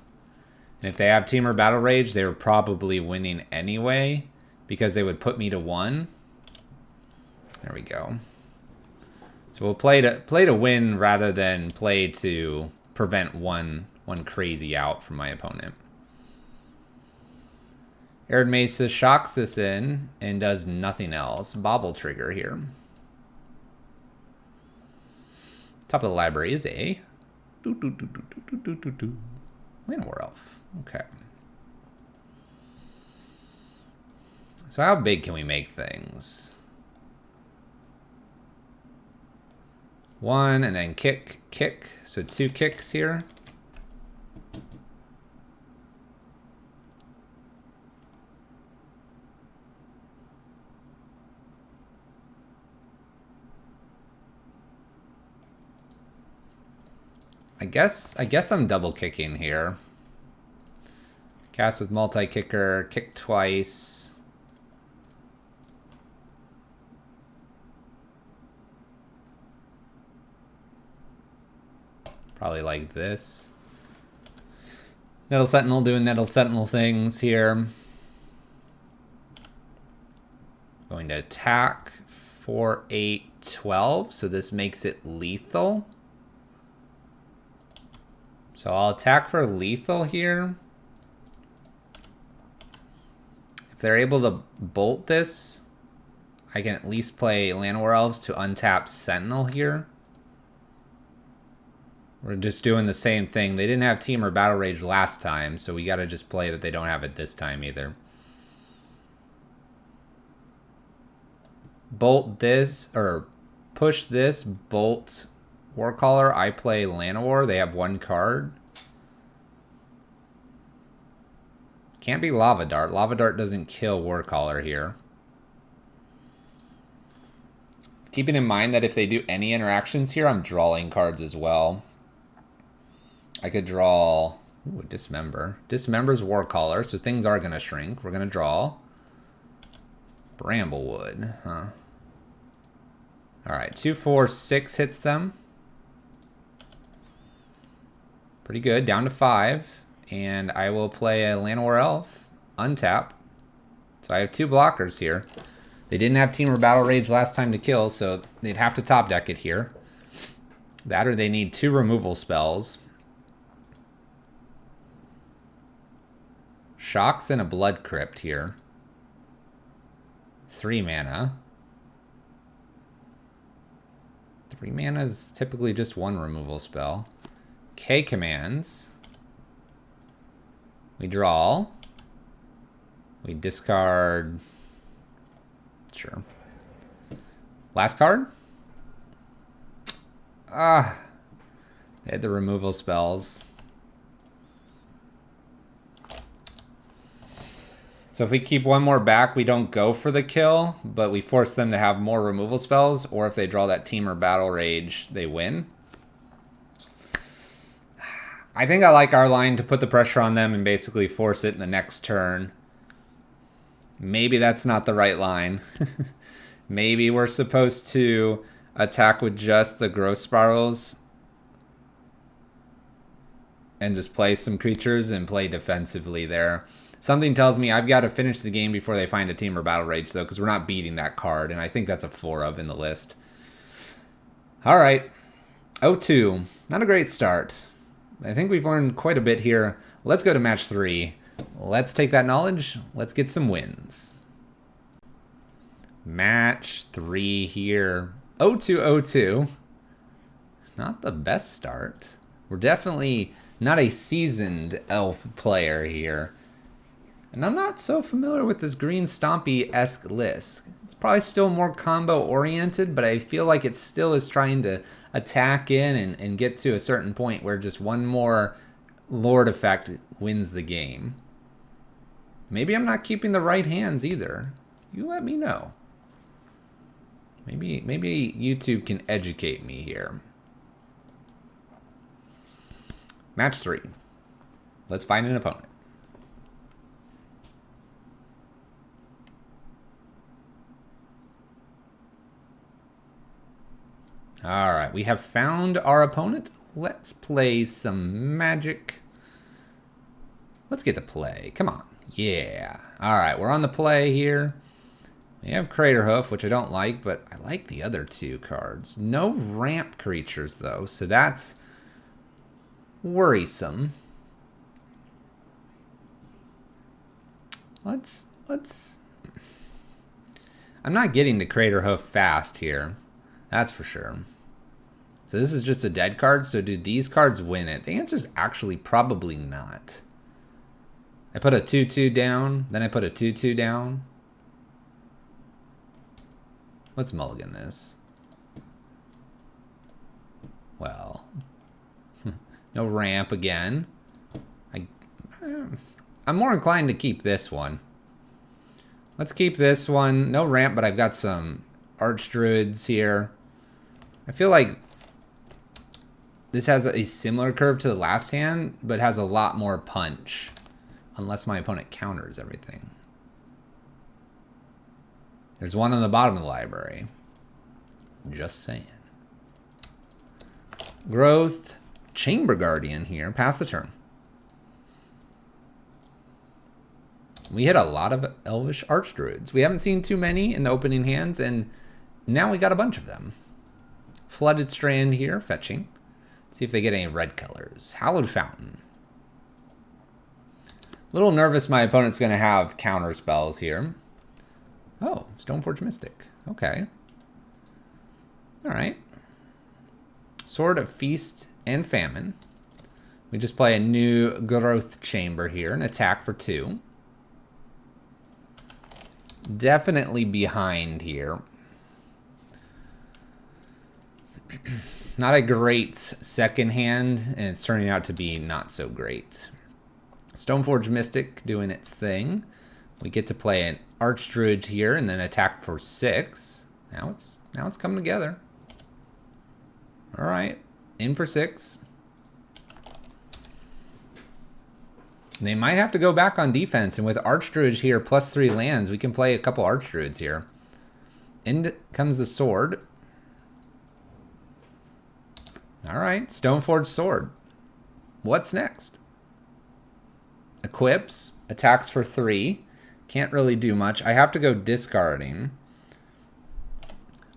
And if they have Temur Battle Rage, they were probably winning anyway because they would put me to 1. There we go. So we'll play to win rather than play to prevent one crazy out from my opponent. Arid Mesa shocks this in and does nothing else. Bobble trigger here. Top of the library is a Llanowar Elf. Okay. So how big can we make things? 1 and then kick. So 2 kicks here. I guess I'm double kicking here. Cast with multi-kicker, kick twice. Probably like this. Nettle Sentinel doing Nettle Sentinel things here. Going to attack 4, 8, 12. So this makes it lethal. So I'll attack for lethal here. If they're able to bolt this, I can at least play Llanowar Elves to untap Sentinel here. We're just doing the same thing. They didn't have Temur Battle Rage last time, so we got to just play that they don't have it this time either. Bolt this, or push this, bolt Warcaller. I play Llanowar. They have 1 card. Can't be Lava Dart. Lava Dart doesn't kill Warcaller here. Keeping in mind that if they do any interactions here, I'm drawing cards as well. I could draw... Ooh, Dismember. Dismember's Warcaller, so things are going to shrink. We're going to draw Bramblewood, huh? Alright, 2, 4, 6 hits them. Pretty good, down to 5. And I will play a Llanowar Elf, untap. So I have 2 blockers here. They didn't have Team or Battle Rage last time to kill, so they'd have to top deck it here. That or they need 2 removal spells. Shocks and a Blood Crypt here. 3 mana. 3 mana is typically just 1 removal spell. K commands. We draw. We discard. Sure. Last card. Ah. They had the removal spells. So if we keep one more back, we don't go for the kill, but we force them to have more removal spells, or if they draw that Team or Battle Rage, they win. I think I like our line to put the pressure on them and basically force it in the next turn. Maybe that's not the right line. Maybe we're supposed to attack with just the Growth Spirals and just play some creatures and play defensively there. Something tells me I've got to finish the game before they find a Team or Battle Rage, though, because we're not beating that card, and I think that's a 4 of in the list. All right. 0-2. Not a great start. I think we've learned quite a bit here. Let's go to match 3. Let's take that knowledge. Let's get some wins. Match 3 here. 0-2-0-2. Not the best start. We're definitely not a seasoned elf player here. And I'm not so familiar with this green Stompy-esque list. It's probably still more combo-oriented, but I feel like it still is trying to attack in and get to a certain point where just one more Lord effect wins the game. Maybe I'm not keeping the right hands either. You let me know. Maybe YouTube can educate me here. Match 3. Let's find an opponent. All right, we have found our opponent. Let's play some Magic. Let's get to play. Come on. Yeah. All right, we're on the play here. We have Craterhoof, which I don't like, but I like the other 2 cards. No ramp creatures, though, so that's worrisome. Let's... I'm not getting to Craterhoof fast here. That's for sure. So this is just a dead card, so do these cards win it? The answer is actually probably not. I put a 2-2 down, then I put a 2-2 down. Let's mulligan this. Well, no ramp again. I'm more inclined to keep this one. Let's keep this one. No ramp, but I've got some Archdruids here. I feel like this has a similar curve to the last hand, but has a lot more punch. Unless my opponent counters everything. There's one on the bottom of the library. Just saying. Growth. Chamber Guardian here. Pass the turn. We hit a lot of Elvish Archdruids. We haven't seen too many in the opening hands, and now we got a bunch of them. Flooded Strand here, fetching. See if they get any red colors. Hallowed Fountain. A little nervous my opponent's going to have counter spells here. Oh, Stoneforge Mystic. Okay. Alright. Sword of Feast and Famine. We just play a new Growth Chamber here, an attack for 2. Definitely behind here. Not a great second hand, and it's turning out to be not so great. Stoneforge Mystic doing its thing. We get to play an Archdruid here and then attack for 6. Now it's coming together. All right, in for 6. They might have to go back on defense, and with Archdruid here, +3 lands, we can play a couple Archdruids here. In comes the sword. All right, Stoneforged Sword. What's next? Equips, attacks for 3. Can't really do much. I have to go discarding.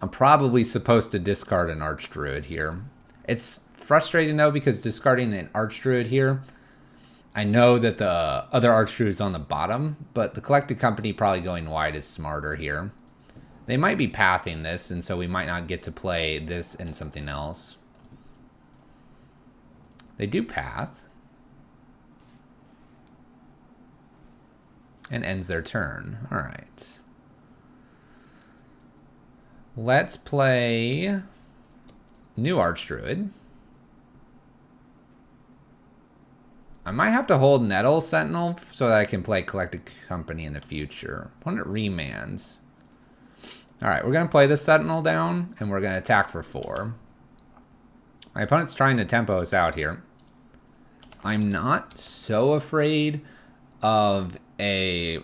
I'm probably supposed to discard an Archdruid here. It's frustrating though because discarding an Archdruid here, I know that the other Archdruid is on the bottom, but the Collected Company probably going wide is smarter here. They might be pathing this, and so we might not get to play this and something else. They do path. And ends their turn. All right. Let's play new Archdruid. I might have to hold Nettle Sentinel so that I can play Collected Company in the future. Opponent remands. All right, we're going to play the Sentinel down, and we're going to attack for 4. My opponent's trying to tempo us out here. I'm not so afraid of a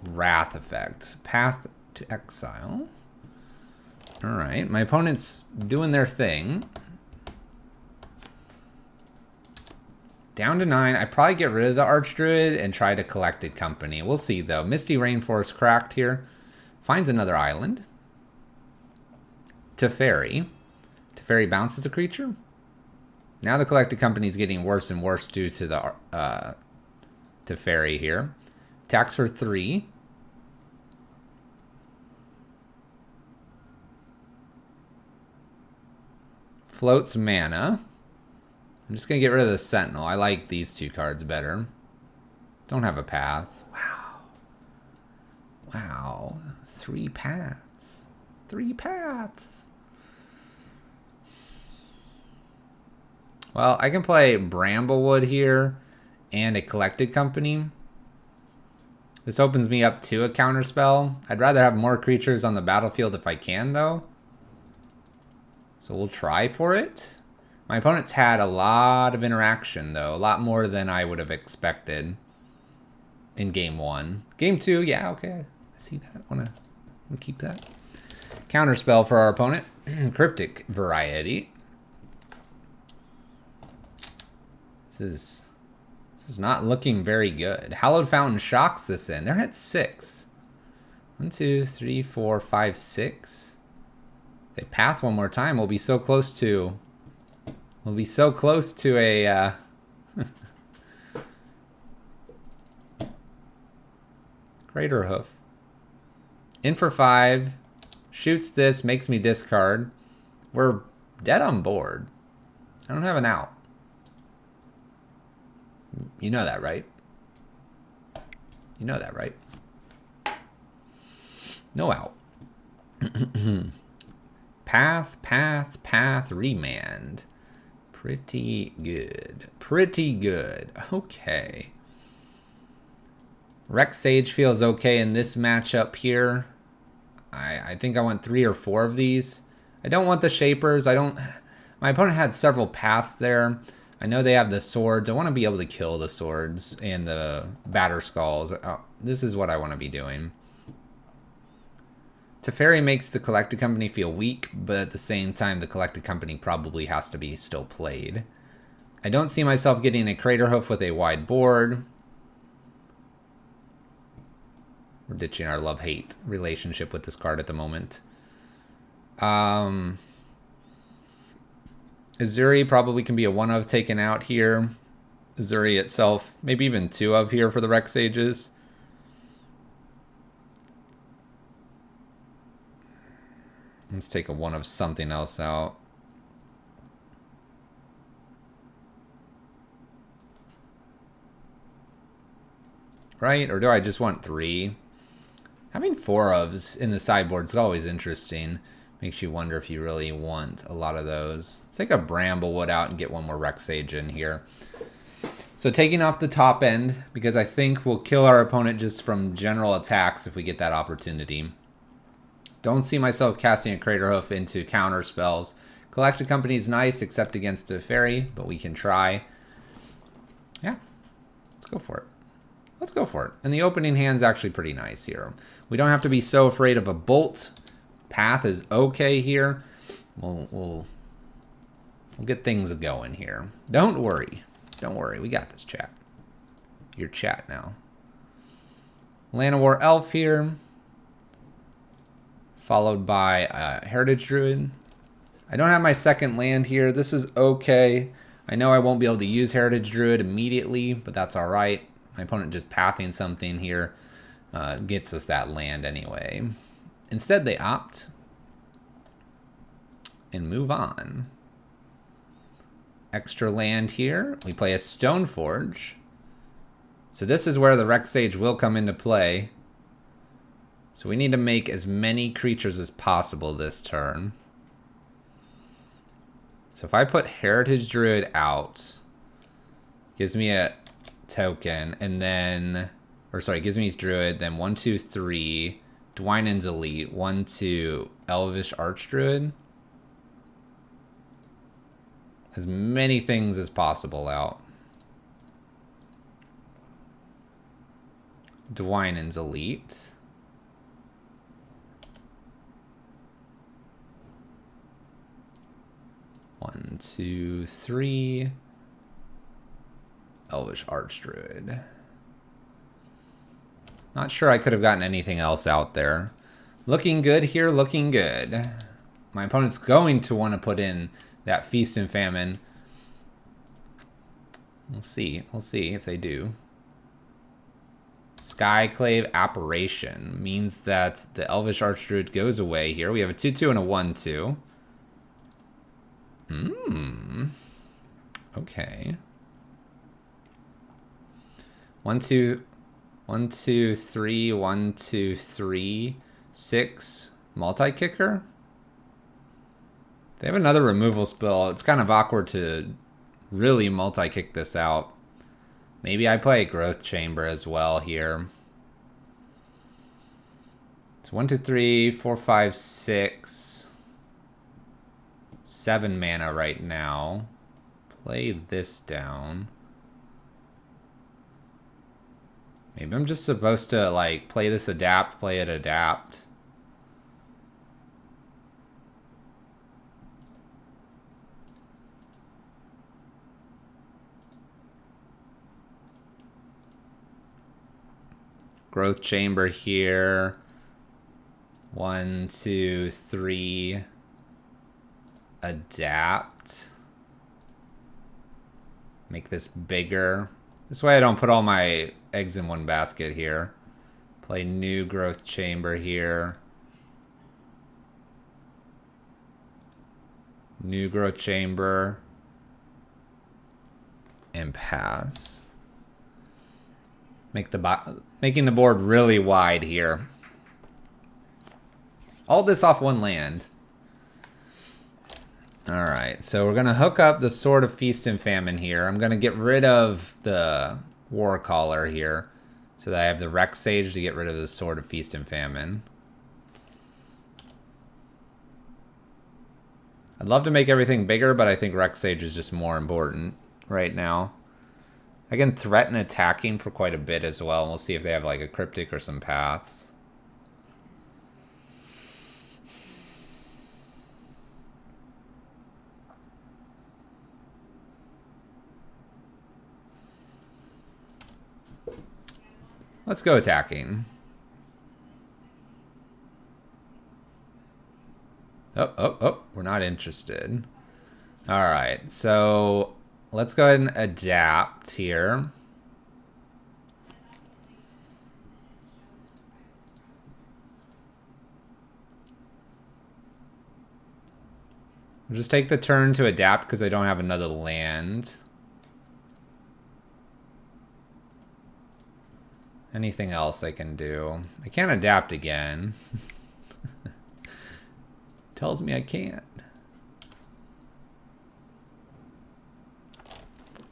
Wrath effect. Path to Exile. All right, my opponent's doing their thing. Down to 9. I probably get rid of the Archdruid and try to Collected Company. We'll see, though. Misty Rainforest cracked here. Finds another island. Teferi. Teferi bounces a creature. Now the Collected Company is getting worse and worse due to the Teferi here. Attacks for 3. Floats mana. I'm just going to get rid of the Sentinel. I like these 2 cards better. Don't have a path. Wow. Wow. 3 paths. 3 paths. Well, I can play Bramblewood here and a Collected Company. This opens me up to a counterspell. I'd rather have more creatures on the battlefield if I can, though. So we'll try for it. My opponent's had a lot of interaction, though. A lot more than I would have expected in Game 1. Game 2, yeah, okay. I see that. Wanna keep that. Counterspell for our opponent. Cryptic Variety. This is not looking very good. Hallowed Fountain shocks this in. They're at 6. 1, 2, 3, 4, 5, 6. They path one more time. We'll be so close to. We'll be so close to a. Crater Hoof. In for 5. Shoots this. Makes me discard. We're dead on board. I don't have an out. You know that, right? You know that, right? No out. Path, remand. Pretty good. Pretty good. Okay. Rex Sage feels okay in this matchup here. I think I want 3 or 4 of these. I don't want the Shapers. My opponent had several paths there. I know they have the swords. I want to be able to kill the swords and the batter skulls. Oh, this is what I want to be doing. Teferi makes the Collected Company feel weak, but at the same time, the Collected Company probably has to be still played. I don't see myself getting a Crater Hoof with a wide board. We're ditching our love-hate relationship with this card at the moment. Azuri probably can be a 1 of taken out here. Azuri itself, maybe even 2 of here for the Rex Sages. Let's take a 1 of something else out. Right? Or do I just want 3? Having 4 ofs in the sideboard is always interesting. Makes you wonder if you really want a lot of those. Let's take a Bramblewood out and get 1 more Rex Sage in here. So taking off the top end, because I think we'll kill our opponent just from general attacks if we get that opportunity. Don't see myself casting a Crater Hoof into counter spells. Collected Company is nice, except against a fairy, but we can try. Yeah, let's go for it. Let's go for it. And the opening hand's actually pretty nice here. We don't have to be so afraid of a bolt. Path is okay here. We'll get things going here. Don't worry. Don't worry. We got this, chat. Your chat now. Land of War Elf here. Followed by Heritage Druid. I don't have my second land here. This is okay. I know I won't be able to use Heritage Druid immediately, but that's all right. My opponent just pathing something here gets us that land anyway. Instead, they opt and move on. Extra land here. We play a Stoneforge. So this is where the Rex Sage will come into play. So we need to make as many creatures as possible this turn. So if I put Heritage Druid out, gives me a token, and then, or sorry, gives me Druid, then 1, 2, 3, Dwynen's Elite, 1, 2, Elvish Archdruid. As many things as possible out. Dwynen's Elite. One, 2, 3. Elvish Archdruid. Not sure I could have gotten anything else out there. Looking good here, looking good. My opponent's going to want to put in that Feast and Famine. We'll see. We'll see if they do. Skyclave Apparition means that the Elvish Archdruid goes away here. We have a 2/2 and a 1/2. Okay. 1, 2, 1, 2, 3, 1, 2, 3, 6. Multi-kicker? They have another removal spell. It's kind of awkward to really multi-kick this out. Maybe I play Growth Chamber as well here. It's 1, 2, 3, 4, 5, 6. 7 mana right now. Play this down. Maybe I'm just supposed to like play this adapt, play it adapt. Growth Chamber here. 1, 2, 3. Adapt. Make this bigger. This way I don't put all my eggs in one basket here. Play new Growth Chamber here. New Growth Chamber. And pass. Making the board really wide here. All this off one land. Alright, so we're going to hook up the Sword of Feast and Famine here. I'm going to get rid of the War Caller here, so that I have the Rex Sage to get rid of the Sword of Feast and Famine. I'd love to make everything bigger, but I think Rex Sage is just more important right now. I can threaten attacking for quite a bit as well, and we'll see if they have like a Cryptic or some paths. Let's go attacking. Oh, we're not interested. All right, so let's go ahead and adapt here. We'll just take the turn to adapt because I don't have another land. Anything else I can do? I can't adapt again. Tells me I can't.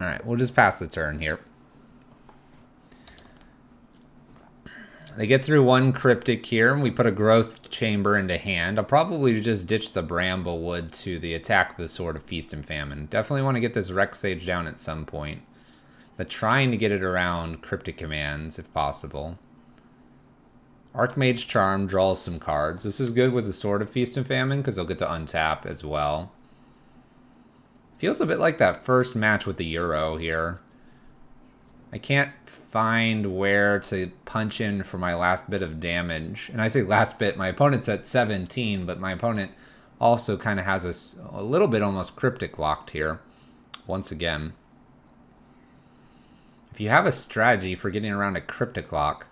Alright, we'll just pass the turn here. They get through one cryptic here, and we put a growth chamber into hand. I'll probably just ditch the Bramblewood to the attack of the Sword of Feast and Famine. Definitely want to get this Rex Sage down at some point, but trying to get it around cryptic commands if possible. Archmage Charm draws some cards. This is good with the Sword of Feast and Famine because they'll get to untap as well. Feels a bit like that first match with the Euro here. I can't find where to punch in for my last bit of damage. And I say last bit, my opponent's at 17, but my opponent also kind of has a little bit almost cryptic locked here. Once again. If you have a strategy for getting around a cryptic lock,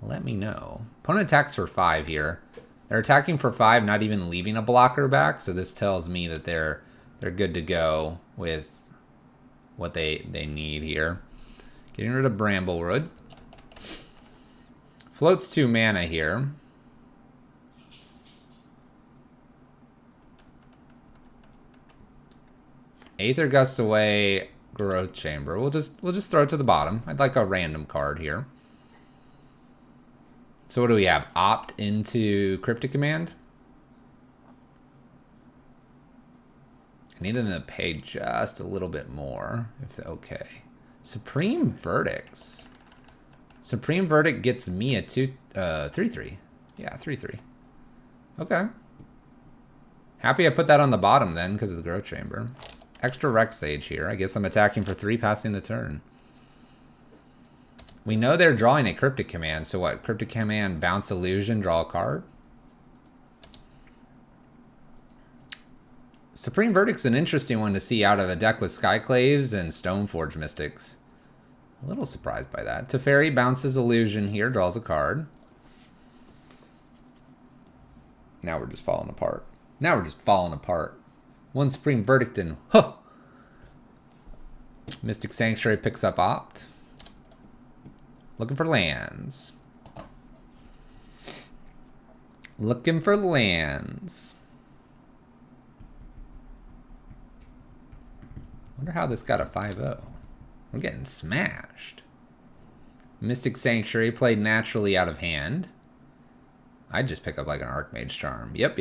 let me know. Opponent attacks for 5 here. They're attacking for 5, not even leaving a blocker back, so this tells me that they're good to go with what they need here. Getting rid of Bramblewood. Floats 2 mana here. Aether Gust away, Growth Chamber. We'll just throw it to the bottom. I'd like a random card here. So what do we have? Opt into Cryptic Command. I need them to pay just a little bit more. If okay. Supreme Verdicts. Supreme Verdict gets me a 3/3. Yeah, 3/3. Okay. Happy I put that on the bottom then because of the Growth Chamber. Extra Rex Sage here. I guess I'm attacking for 3 passing the turn. We know they're drawing a Cryptic Command. So what? Cryptic Command, bounce Illusion, draw a card. Supreme Verdict's an interesting one to see out of a deck with Skyclaves and Stoneforge Mystics. A little surprised by that. Teferi bounces Illusion here, draws a card. Now we're just falling apart. Now we're just falling apart. One Supreme Verdict and huh! Mystic Sanctuary picks up Opt. Looking for lands. Looking for lands. Wonder how this got a 5-0. We're getting smashed. Mystic Sanctuary played naturally out of hand. I'd just pick up like an Archmage Charm. Yep.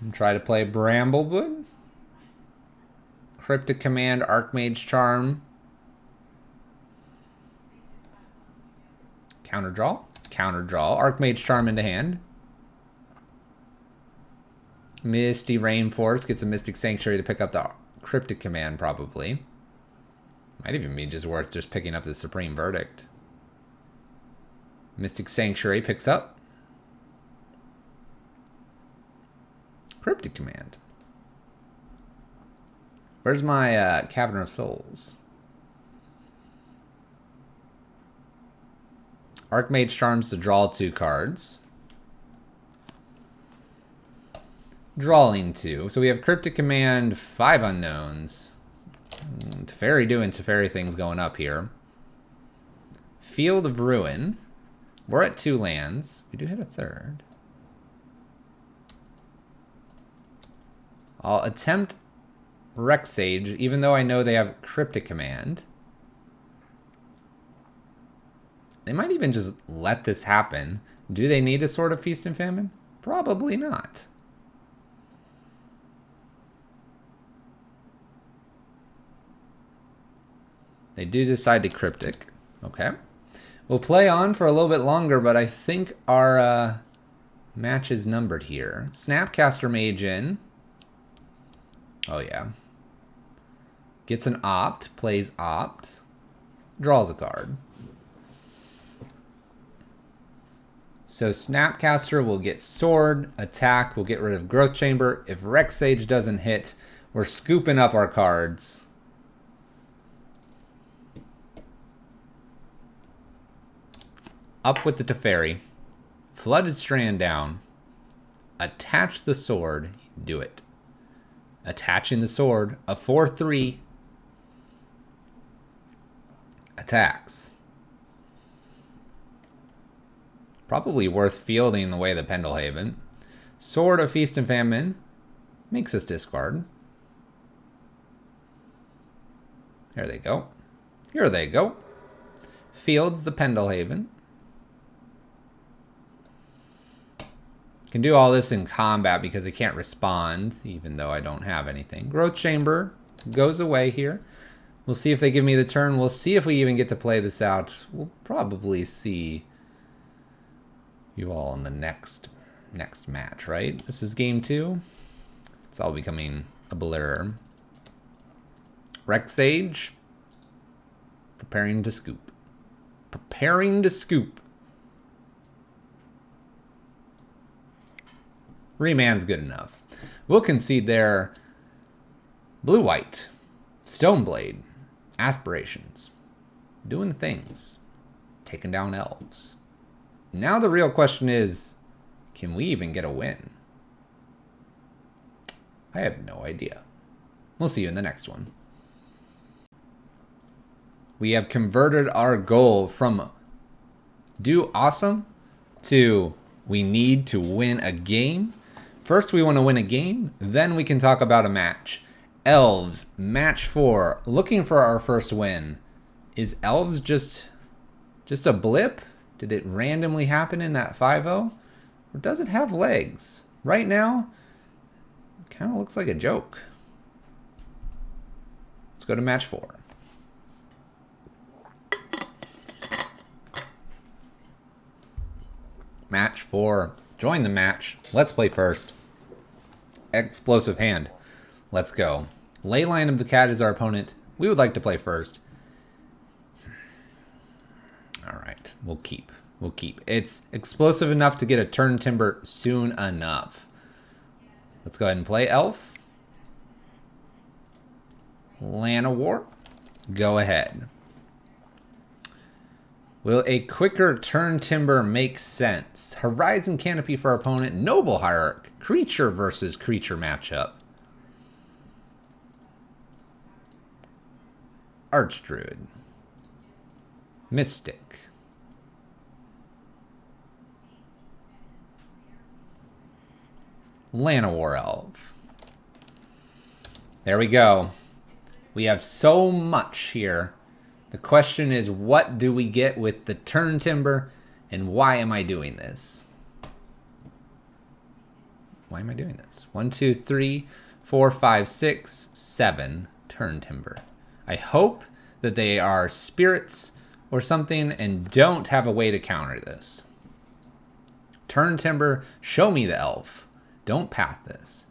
And try to play Bramblewood. Cryptic Command, Archmage Charm. Counter draw. Archmage Charm into hand. Misty Rainforest gets a Mystic Sanctuary to pick up the Cryptic Command, probably. Might even be just worth just picking up the Supreme Verdict. Mystic Sanctuary picks up. Cryptic Command. Where's my Cavern of Souls? Archmage Charms to draw 2 cards. Drawing 2. So we have Cryptic Command, 5 unknowns. Teferi doing Teferi things going up here. Field of Ruin. We're at 2 lands. We do hit a 3rd. I'll attempt Rex Sage, even though I know they have Cryptic Command. They might even just let this happen. Do they need a Sword of Feast and Famine? Probably not. They do decide to Cryptic. Okay. We'll play on for a little bit longer, but I think our match is numbered here. Snapcaster Mage in. Oh, yeah. Gets an Opt. Plays Opt. Draws a card. So Snapcaster will get Sword. Attack. We'll get rid of Growth Chamber. If Rex Sage doesn't hit, we're scooping up our cards. Up with the Teferi. Flooded Strand down. Attach the sword. Do it. Attaching the sword. A 4/3. Attacks. Probably worth fielding the way the Pendelhaven. Sword of Feast and Famine. Makes us discard. There they go. Here they go. Fields the Pendelhaven. Can do all this in combat because I can't respond, even though I don't have anything. Growth Chamber goes away here. We'll see if they give me the turn. We'll see if we even get to play this out. We'll probably see you all in the next match, right? This is game 2. It's all becoming a blur. Rex Sage. Preparing to scoop. Preparing to scoop. Reman's good enough. We'll concede there. Blue-white. Stoneblade. Aspirations. Doing things. Taking down elves. Now the real question is, can we even get a win? I have no idea. We'll see you in the next one. We have converted our goal from do awesome to we need to win a game. First, we want to win a game, then we can talk about a match. Elves, match 4, looking for our first win. Is Elves just a blip? Did it randomly happen in that 5-0? Or does it have legs? Right now, it kind of looks like a joke. Let's go to match 4. Match 4. Join the match. Let's play first. Explosive hand. Let's go. Leyline of the Cat is our opponent. We would like to play first. Alright, we'll keep. We'll keep. It's explosive enough to get a turn timber soon enough. Let's go ahead and play Elf. Llanowar. Go ahead. Will a quicker turn timber make sense? Horizon Canopy for our opponent. Noble Hierarch. Creature versus creature matchup. Archdruid. Mystic. Llanowar Elf. There we go. We have so much here. The question is, what do we get with the turn timber, and why am I doing this? Why am I doing this? 1, 2, 3, 4, 5, 6, 7 turn timber. I hope that they are spirits or something and don't have a way to counter this. Turn timber, show me the elf. Don't path this.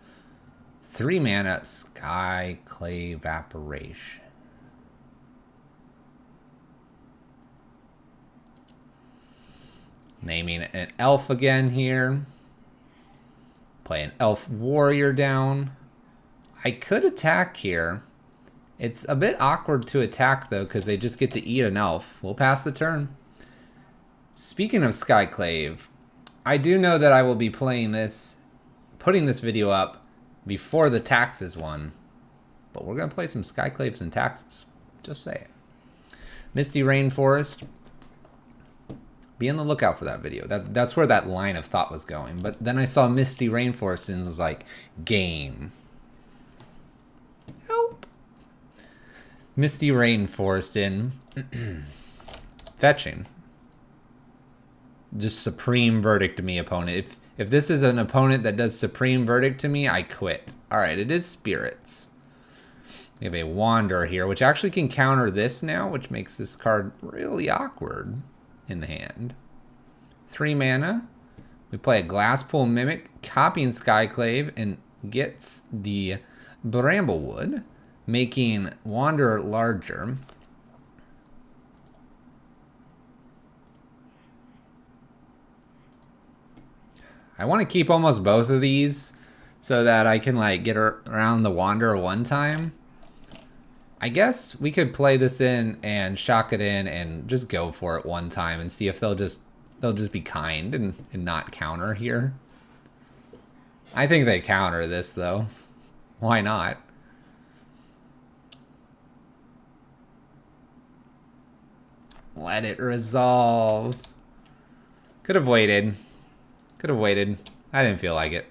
3 mana, Sky Clay Evaporation. Naming an elf again here. Play an elf warrior down. I could attack here. It's a bit awkward to attack though because they just get to eat an elf. We'll pass the turn. Speaking of Skyclave, I do know that I will be playing this, putting this video up before the Taxes one. But we're going to play some Skyclaves and Taxes. Just saying. Misty Rainforest. Be on the lookout for that video. That's where that line of thought was going. But then I saw Misty Rainforest and was like, game. Help. Misty Rainforest in fetching. Just Supreme Verdict to me, opponent. If this is an opponent that does Supreme Verdict to me, I quit. Alright, it is Spirits. We have a Wanderer here, which actually can counter this now, which makes this card really awkward in the hand. 3 mana. We play a Glasspool Mimic, copying Skyclave, and gets the Bramblewood, making Wanderer larger. I want to keep almost both of these so that I can like get around the Wanderer one time. I guess we could play this in and shock it in and just go for it one time and see if they'll just be kind and not counter here. I think they counter this though. Why not? Let it resolve. Could have waited. Could have waited. I didn't feel like it.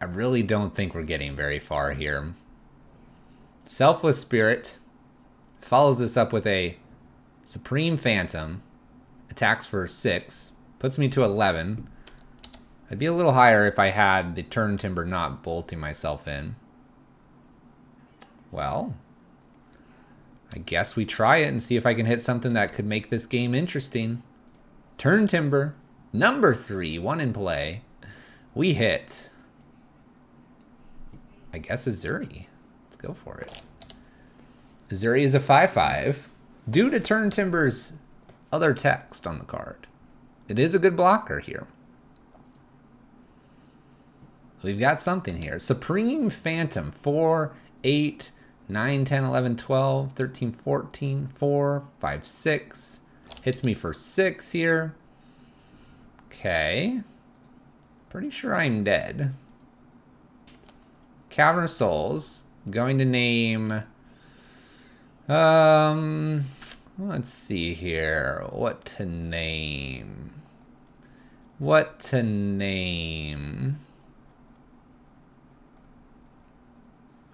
I really don't think we're getting very far here. Selfless Spirit follows this up with a Supreme Phantom. Attacks for 6. Puts me to 11. I'd be a little higher if I had the Turn Timber not bolting myself in. Well, I guess we try it and see if I can hit something that could make this game interesting. Turn Timber, number 3, 1 in play. We hit, I guess, Azuri. Let's go for it. Azuri is a 5/5 due to Turn Timber's other text on the card. It is a good blocker here. We've got something here. Supreme Phantom, 4, 8, 9, 10, 11, 12, 13, 14, 4, 5, 6. Hits me for 6 here. Okay. Pretty sure I'm dead. Cavern of Souls. Going to name... let's see here. What to name? What to name?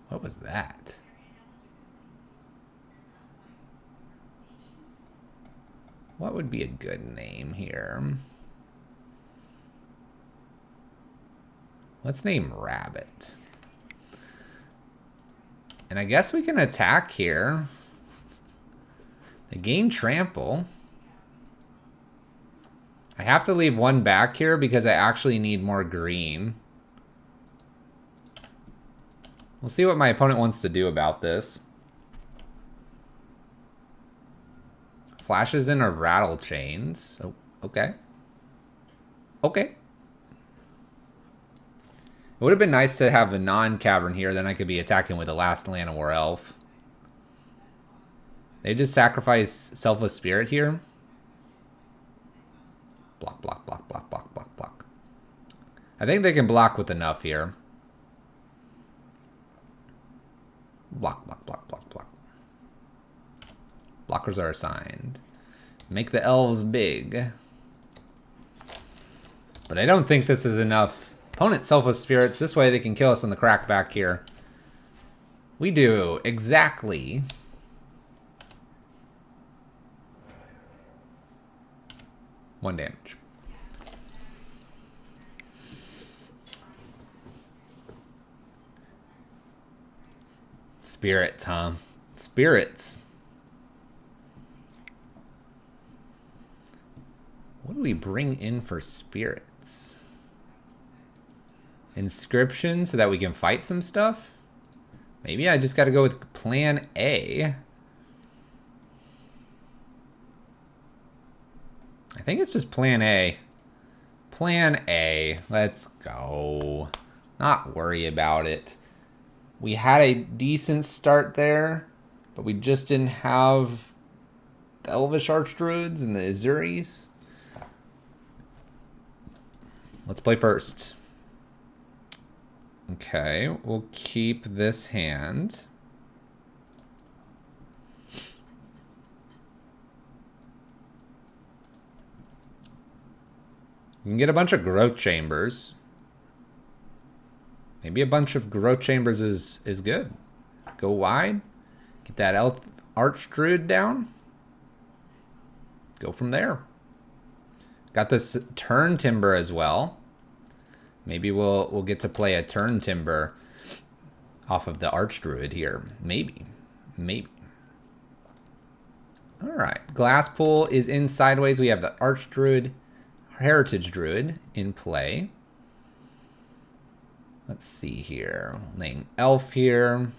What was that? What would be a good name here? Let's name Rabbit. And I guess we can attack here. They gain Trample. I have to leave one back here because I actually need more green. We'll see what my opponent wants to do about this. Flashes in a Rattle Chains. Oh, okay. Okay. It would have been nice to have a non-cavern here, then I could be attacking with the last Llanowar Elf. They just sacrifice Selfless Spirit here. Block, block, block, block, block, block, block. I think they can block with enough here. Block, block, block, block, block. Blockers are assigned. Make the elves big. But I don't think this is enough. Opponent Selfless Spirits. This way they can kill us on the crack back here. We do exactly 1 damage. Spirits, huh? Spirits. What do we bring in for spirits? Inscription so that we can fight some stuff? Maybe I just got to go with plan A. I think it's just plan A. Plan A. Let's go. Not worry about it. We had a decent start there, but we just didn't have the Elvish Archdruids and the Azuris. Let's play first. Okay, we'll keep this hand. You can get a bunch of growth chambers. Maybe a bunch of growth chambers is good. Go wide. Get that Archdruid down. Go from there. Got this Turn Timber as well. Maybe we'll get to play a Turn Timber off of the Archdruid here. Maybe. Maybe. Alright. Glass Pool is in sideways. We have the Archdruid, Heritage Druid in play. Let's see here. Name Elf here.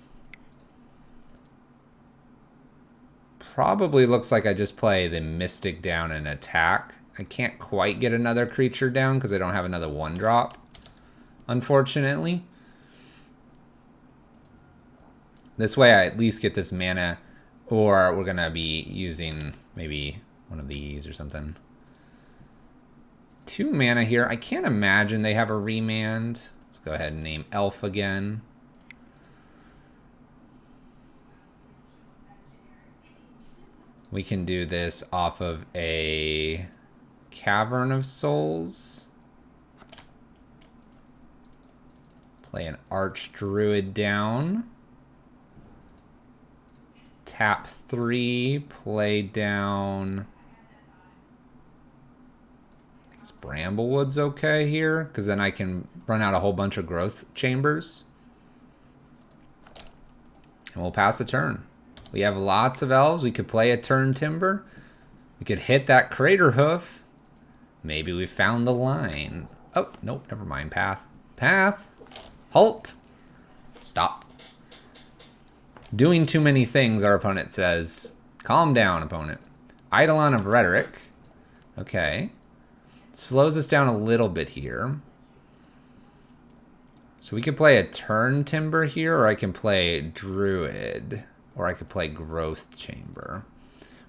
Probably looks like I just play the Mystic down and attack. I can't quite get another creature down because I don't have another 1-drop, unfortunately. This way I at least get this mana, or we're going to be using maybe one of these or something. 2 mana here. I can't imagine they have a remand. Let's go ahead and name Elf again. We can do this off of a Cavern of Souls. Play an Archdruid down. Tap 3, play down. I guess Bramblewood's okay here, because then I can run out a whole bunch of growth chambers. And we'll pass a turn. We have lots of elves. We could play a turn timber. We could hit that crater hoof. Maybe we found the line. Oh, nope, never mind. Path. Path. Halt. Stop. Doing too many things, our opponent says. Calm down, opponent. Eidolon of Rhetoric. Okay. Slows us down a little bit here. So we could play a turn timber here, or I can play Druid. Or I could play Growth Chamber.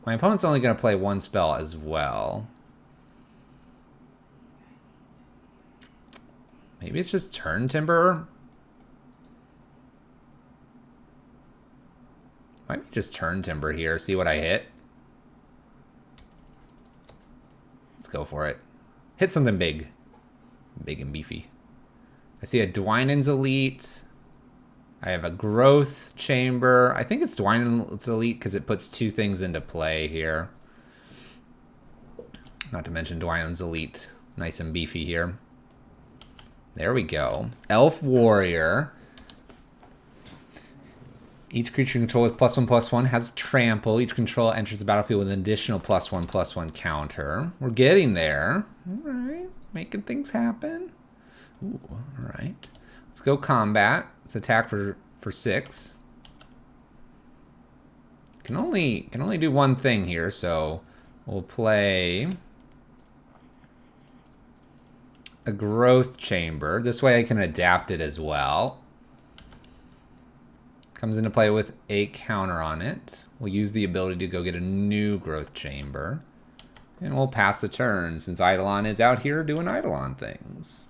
My opponent's only going to play one spell as well. Maybe it's just turn timber. Might be just turn timber here. See what I hit. Let's go for it. Hit something big. Big and beefy. I see a Dwynen's Elite. I have a Growth Chamber. I think it's Dwynen's Elite because it puts two things into play here. Not to mention Dwynen's Elite. Nice and beefy here. There we go. Elf Warrior. Each creature you control with +1/+1 has trample. Each controller enters the battlefield with an additional +1/+1 counter. We're getting there. All right. Making things happen. Ooh, all right. Let's go combat. Let's attack for 6. Can only do one thing here, so we'll play a Growth Chamber. This way I can adapt it as well. Comes into play with a counter on it. We'll use the ability to go get a new Growth Chamber. And we'll pass the turn since Eidolon is out here doing Eidolon things.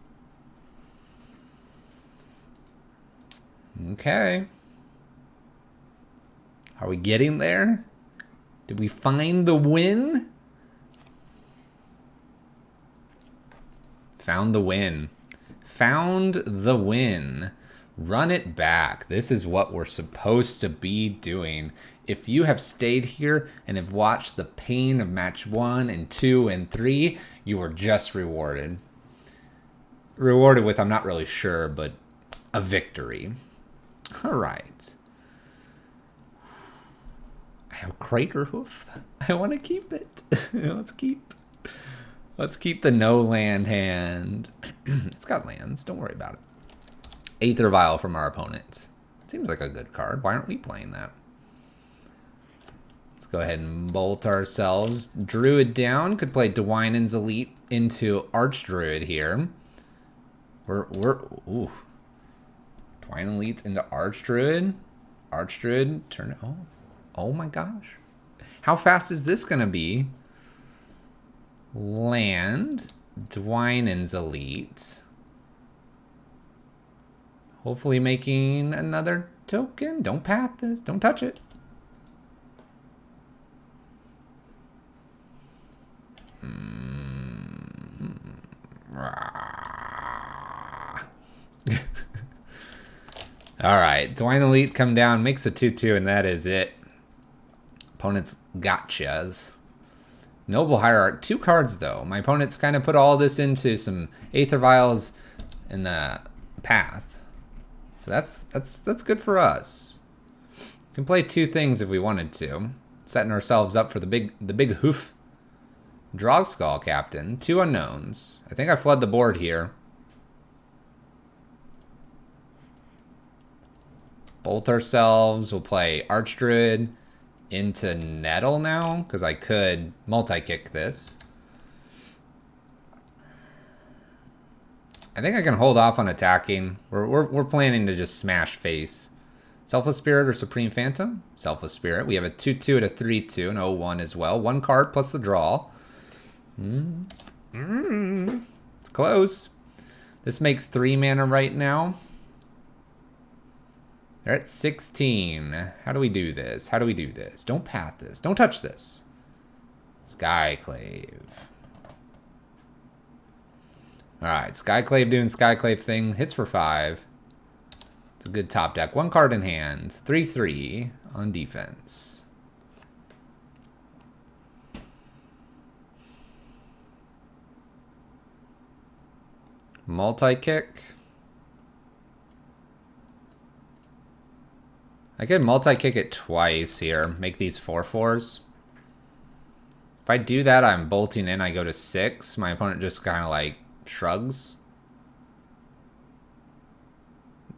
Okay. Are we getting there? Did we find the win? Found the win. Found the win. Run it back. This is what we're supposed to be doing. If you have stayed here and have watched the pain of match 1 and 2 and 3, you were just rewarded. Rewarded with, I'm not really sure, but a victory. All right. I have Crater Hoof. I want to keep it. Let's keep the no land hand. It's got lands. Don't worry about it. Aether Vial from our opponent. Seems like a good card. Why aren't we playing that? Let's go ahead and bolt ourselves. Druid down. Could play Dwynen's Elite into Archdruid here. Ooh. Dwynen Elite into Archdruid. Archdruid. Turn it. Oh my gosh. How fast is this going to be? Land. Dwynen's Elite. Hopefully making another token. Don't path this. Don't touch it. All right. Dwynen's Elite come down. Makes a 2/2 and that is it. Opponent's gotchas. Noble Hierarch. 2 cards though. My opponent's kind of put all this into some Aether Vials in the path. So that's good for us. We can play 2 things if we wanted to. Setting ourselves up for the big hoof. Drogskull Captain. 2 unknowns. I think I flood the board here. Bolt ourselves. We'll play Archdruid into Nettle now, because I could multi-kick this. I think I can hold off on attacking. We're planning to just smash face. Selfless Spirit or Supreme Phantom? Selfless Spirit. We have a 2/2 and a 3/2 and 0/1 as well. 1 card plus the draw. It's close. This makes 3 mana right now. They're at 16. How do we do this? How do we do this? Don't path this. Don't touch this. Skyclave. Alright, Skyclave doing Skyclave thing. Hits for 5. It's a good top deck. 1 card in hand. 3/3 on defense. Multi-kick. I could multi-kick it twice here. Make these 4/4s. If I do that, I'm bolting in. I go to 6. My opponent just kind of like shrugs.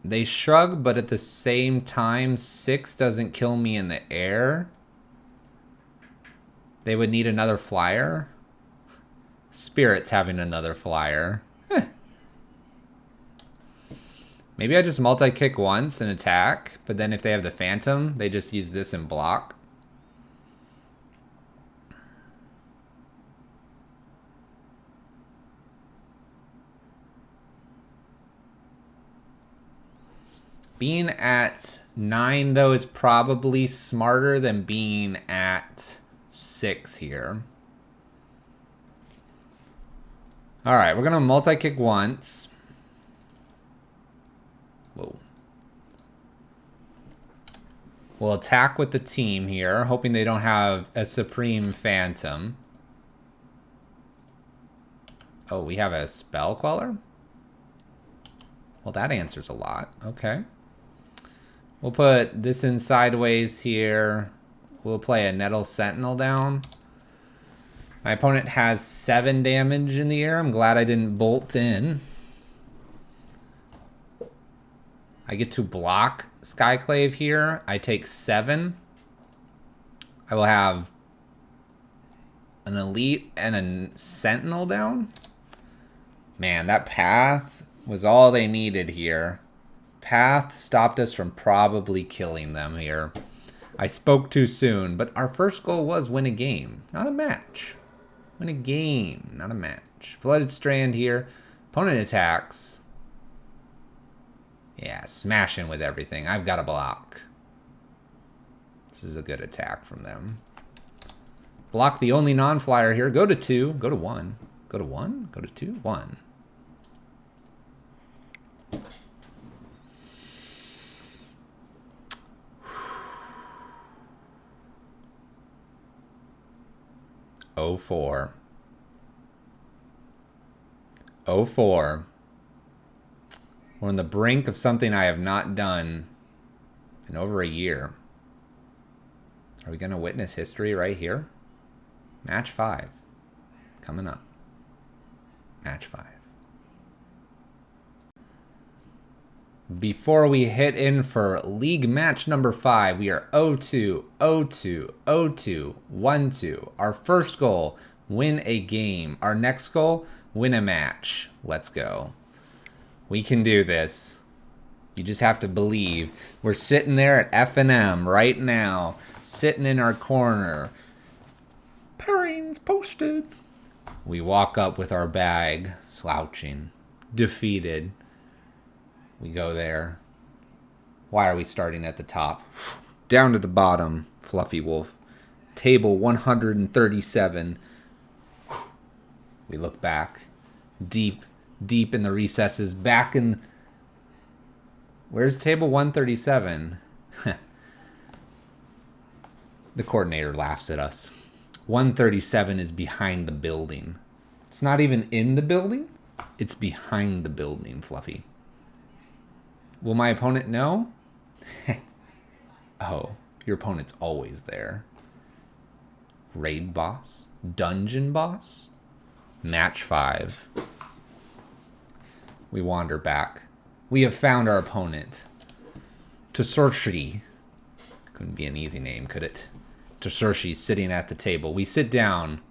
They shrug, but at the same time, 6 doesn't kill me in the air. They would need another flyer. Spirit's having another flyer. Maybe I just multi-kick once and attack, but then if they have the Phantom, they just use this and block. Being at 9, though, is probably smarter than being at 6 here. All right, we're going to multi-kick once. Whoa. We'll attack with the team here, hoping they don't have a Supreme Phantom. Oh, we have a Spell Queller? Well, that answers a lot. Okay. We'll put this in sideways here. We'll play a Nettle Sentinel down. My opponent has 7 damage in the air. I'm glad I didn't bolt in. I get to block Skyclave here. I take 7. I will have an Elite and a Sentinel down. Man, that Path was all they needed here. Path stopped us from probably killing them here. I spoke too soon, but our first goal was win a game, not a match. Win a game, not a match. Flooded Strand here. Opponent attacks. Yeah, smashing with everything. I've got a block. This is a good attack from them. Block the only non-flyer here. Go to 2. Go to 1. Go to 1. Go to 2. 1. Oh, 4. 0-4. We're on the brink of something I have not done in over a year. Are we going to witness history right here? Match 5. Coming up. Match 5. Before we hit in for league match number 5, we are 0-2, 0-2, 0-2, 1-2. Our first goal, win a game. Our next goal, win a match. Let's go. We can do this. You just have to believe. We're sitting there at F&M right now, sitting in our corner. Pairings posted. We walk up with our bag, slouching, defeated. We go there. Why are we starting at the top? Down to the bottom, Fluffy Wolf. Table 137. We look back. Deep in the recesses. Back in... Where's table 137? The coordinator laughs at us. 137 is behind the building. It's not even in the building. It's behind the building, Fluffy. Will my opponent know? Oh, your opponent's always there. Raid boss? Dungeon boss? Match 5. We wander back. We have found our opponent. Tsurshi. Couldn't be an easy name, could it? Tsurshi sitting at the table. We sit down.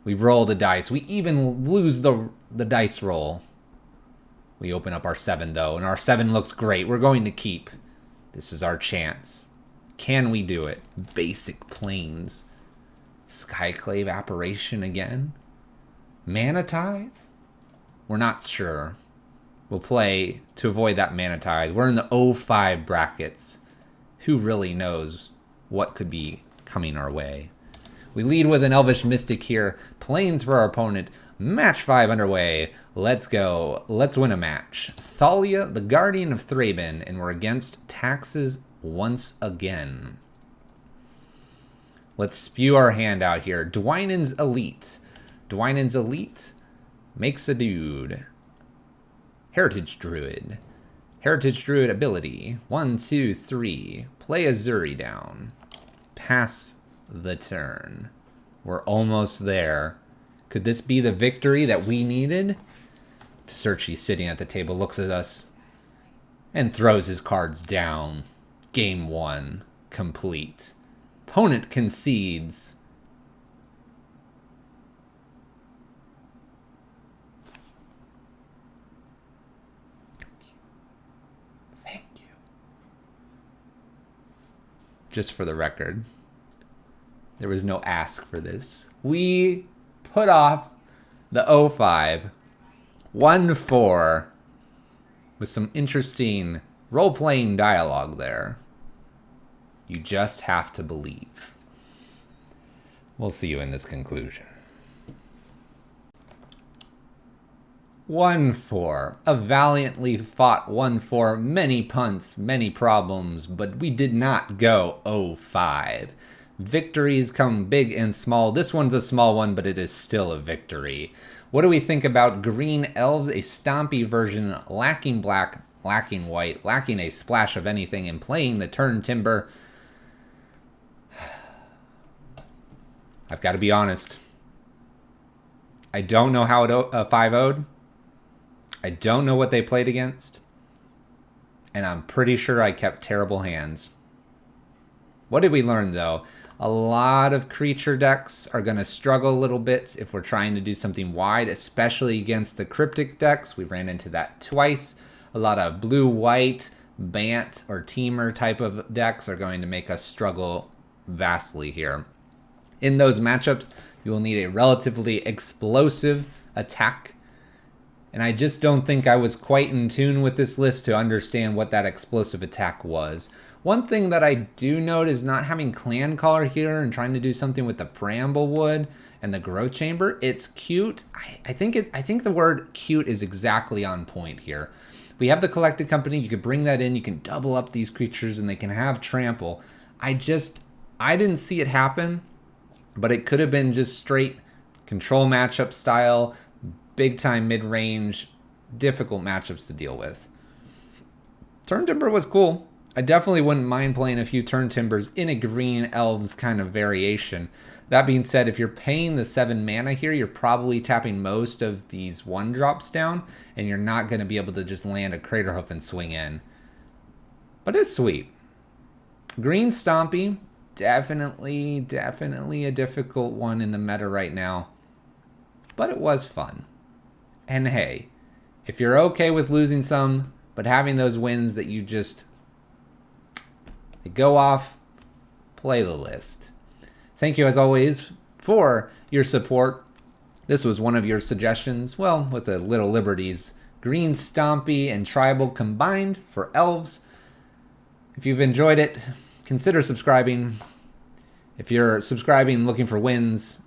We roll the dice. We even lose the dice roll. We open up our 7, though, and our 7 looks great. We're going to keep. This is our chance. Can we do it? Basic planes. Skyclave apparition again? Mana Tithe? We're not sure. We'll play to avoid that Mana Tithe. We're in the 0-5 brackets. Who really knows what could be coming our way? We lead with an Elvish Mystic here. Planes for our opponent. Match 5 underway. Let's go. Let's win a match. Thalia, the Guardian of Thraben, and we're against Taxes once again. Let's spew our hand out here. Dwynen's Elite. Dwynen's Elite makes a dude. Heritage Druid. Heritage Druid ability. 1, 2, 3. Play a Zuri down. Pass the turn. We're almost there. Could this be the victory that we needed? Searchy, sitting at the table, looks at us and throws his cards down. Game 1 complete. Opponent concedes. Thank you. Just for the record, there was no ask for this. We put off the 0-5, 1-4, with some interesting role-playing dialogue there. You just have to believe. We'll see you in this conclusion. 1-4. A valiantly fought 1-4. Many punts, many problems, but we did not go 0-5. Victories come big and small. This one's a small one, but it is still a victory. What do we think about Green Elves, a Stompy version, lacking black, lacking white, lacking a splash of anything, and playing the turn timber? I've got to be honest. I don't know how it 5-0'd. I don't know what they played against. And I'm pretty sure I kept terrible hands. What did we learn, though? A lot of creature decks are going to struggle a little bit if we're trying to do something wide, especially against the cryptic decks. We ran into that twice. A lot of blue-white, Bant, or Teamer type of decks are going to make us struggle vastly here. In those matchups, you will need a relatively explosive attack. And I just don't think I was quite in tune with this list to understand what that explosive attack was. One thing that I do note is not having Clan Caller here and trying to do something with the Bramblewood and the Growth Chamber. It's cute. I think the word cute is exactly on point here. We have the Collected Company. You could bring that in. You can double up these creatures and they can have trample. I didn't see it happen, but it could have been just straight control matchup style, big time mid-range, difficult matchups to deal with. Turn Timber was cool. I definitely wouldn't mind playing a few Turn Timbers in a Green Elves kind of variation. That being said, if you're paying the 7 mana here, you're probably tapping most of these 1-drops down, and you're not going to be able to just land a Craterhoof and swing in. But it's sweet. Green Stompy, definitely a difficult one in the meta right now. But it was fun. And hey, if you're okay with losing some, but having those wins that you just go off, play the list. Thank you as always for your support. This was one of your suggestions, well, with the little liberties. Green Stompy and Tribal combined for Elves. If you've enjoyed it, consider subscribing. If you're subscribing looking for wins,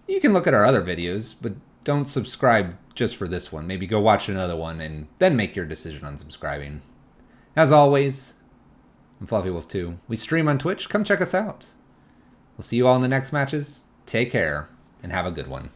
you can look at our other videos, but don't subscribe just for this one. Maybe go watch another one and then make your decision on subscribing. As always, I'm Fluffy Wolf 2. We stream on Twitch. Come check us out. We'll see you all in the next matches. Take care and have a good one.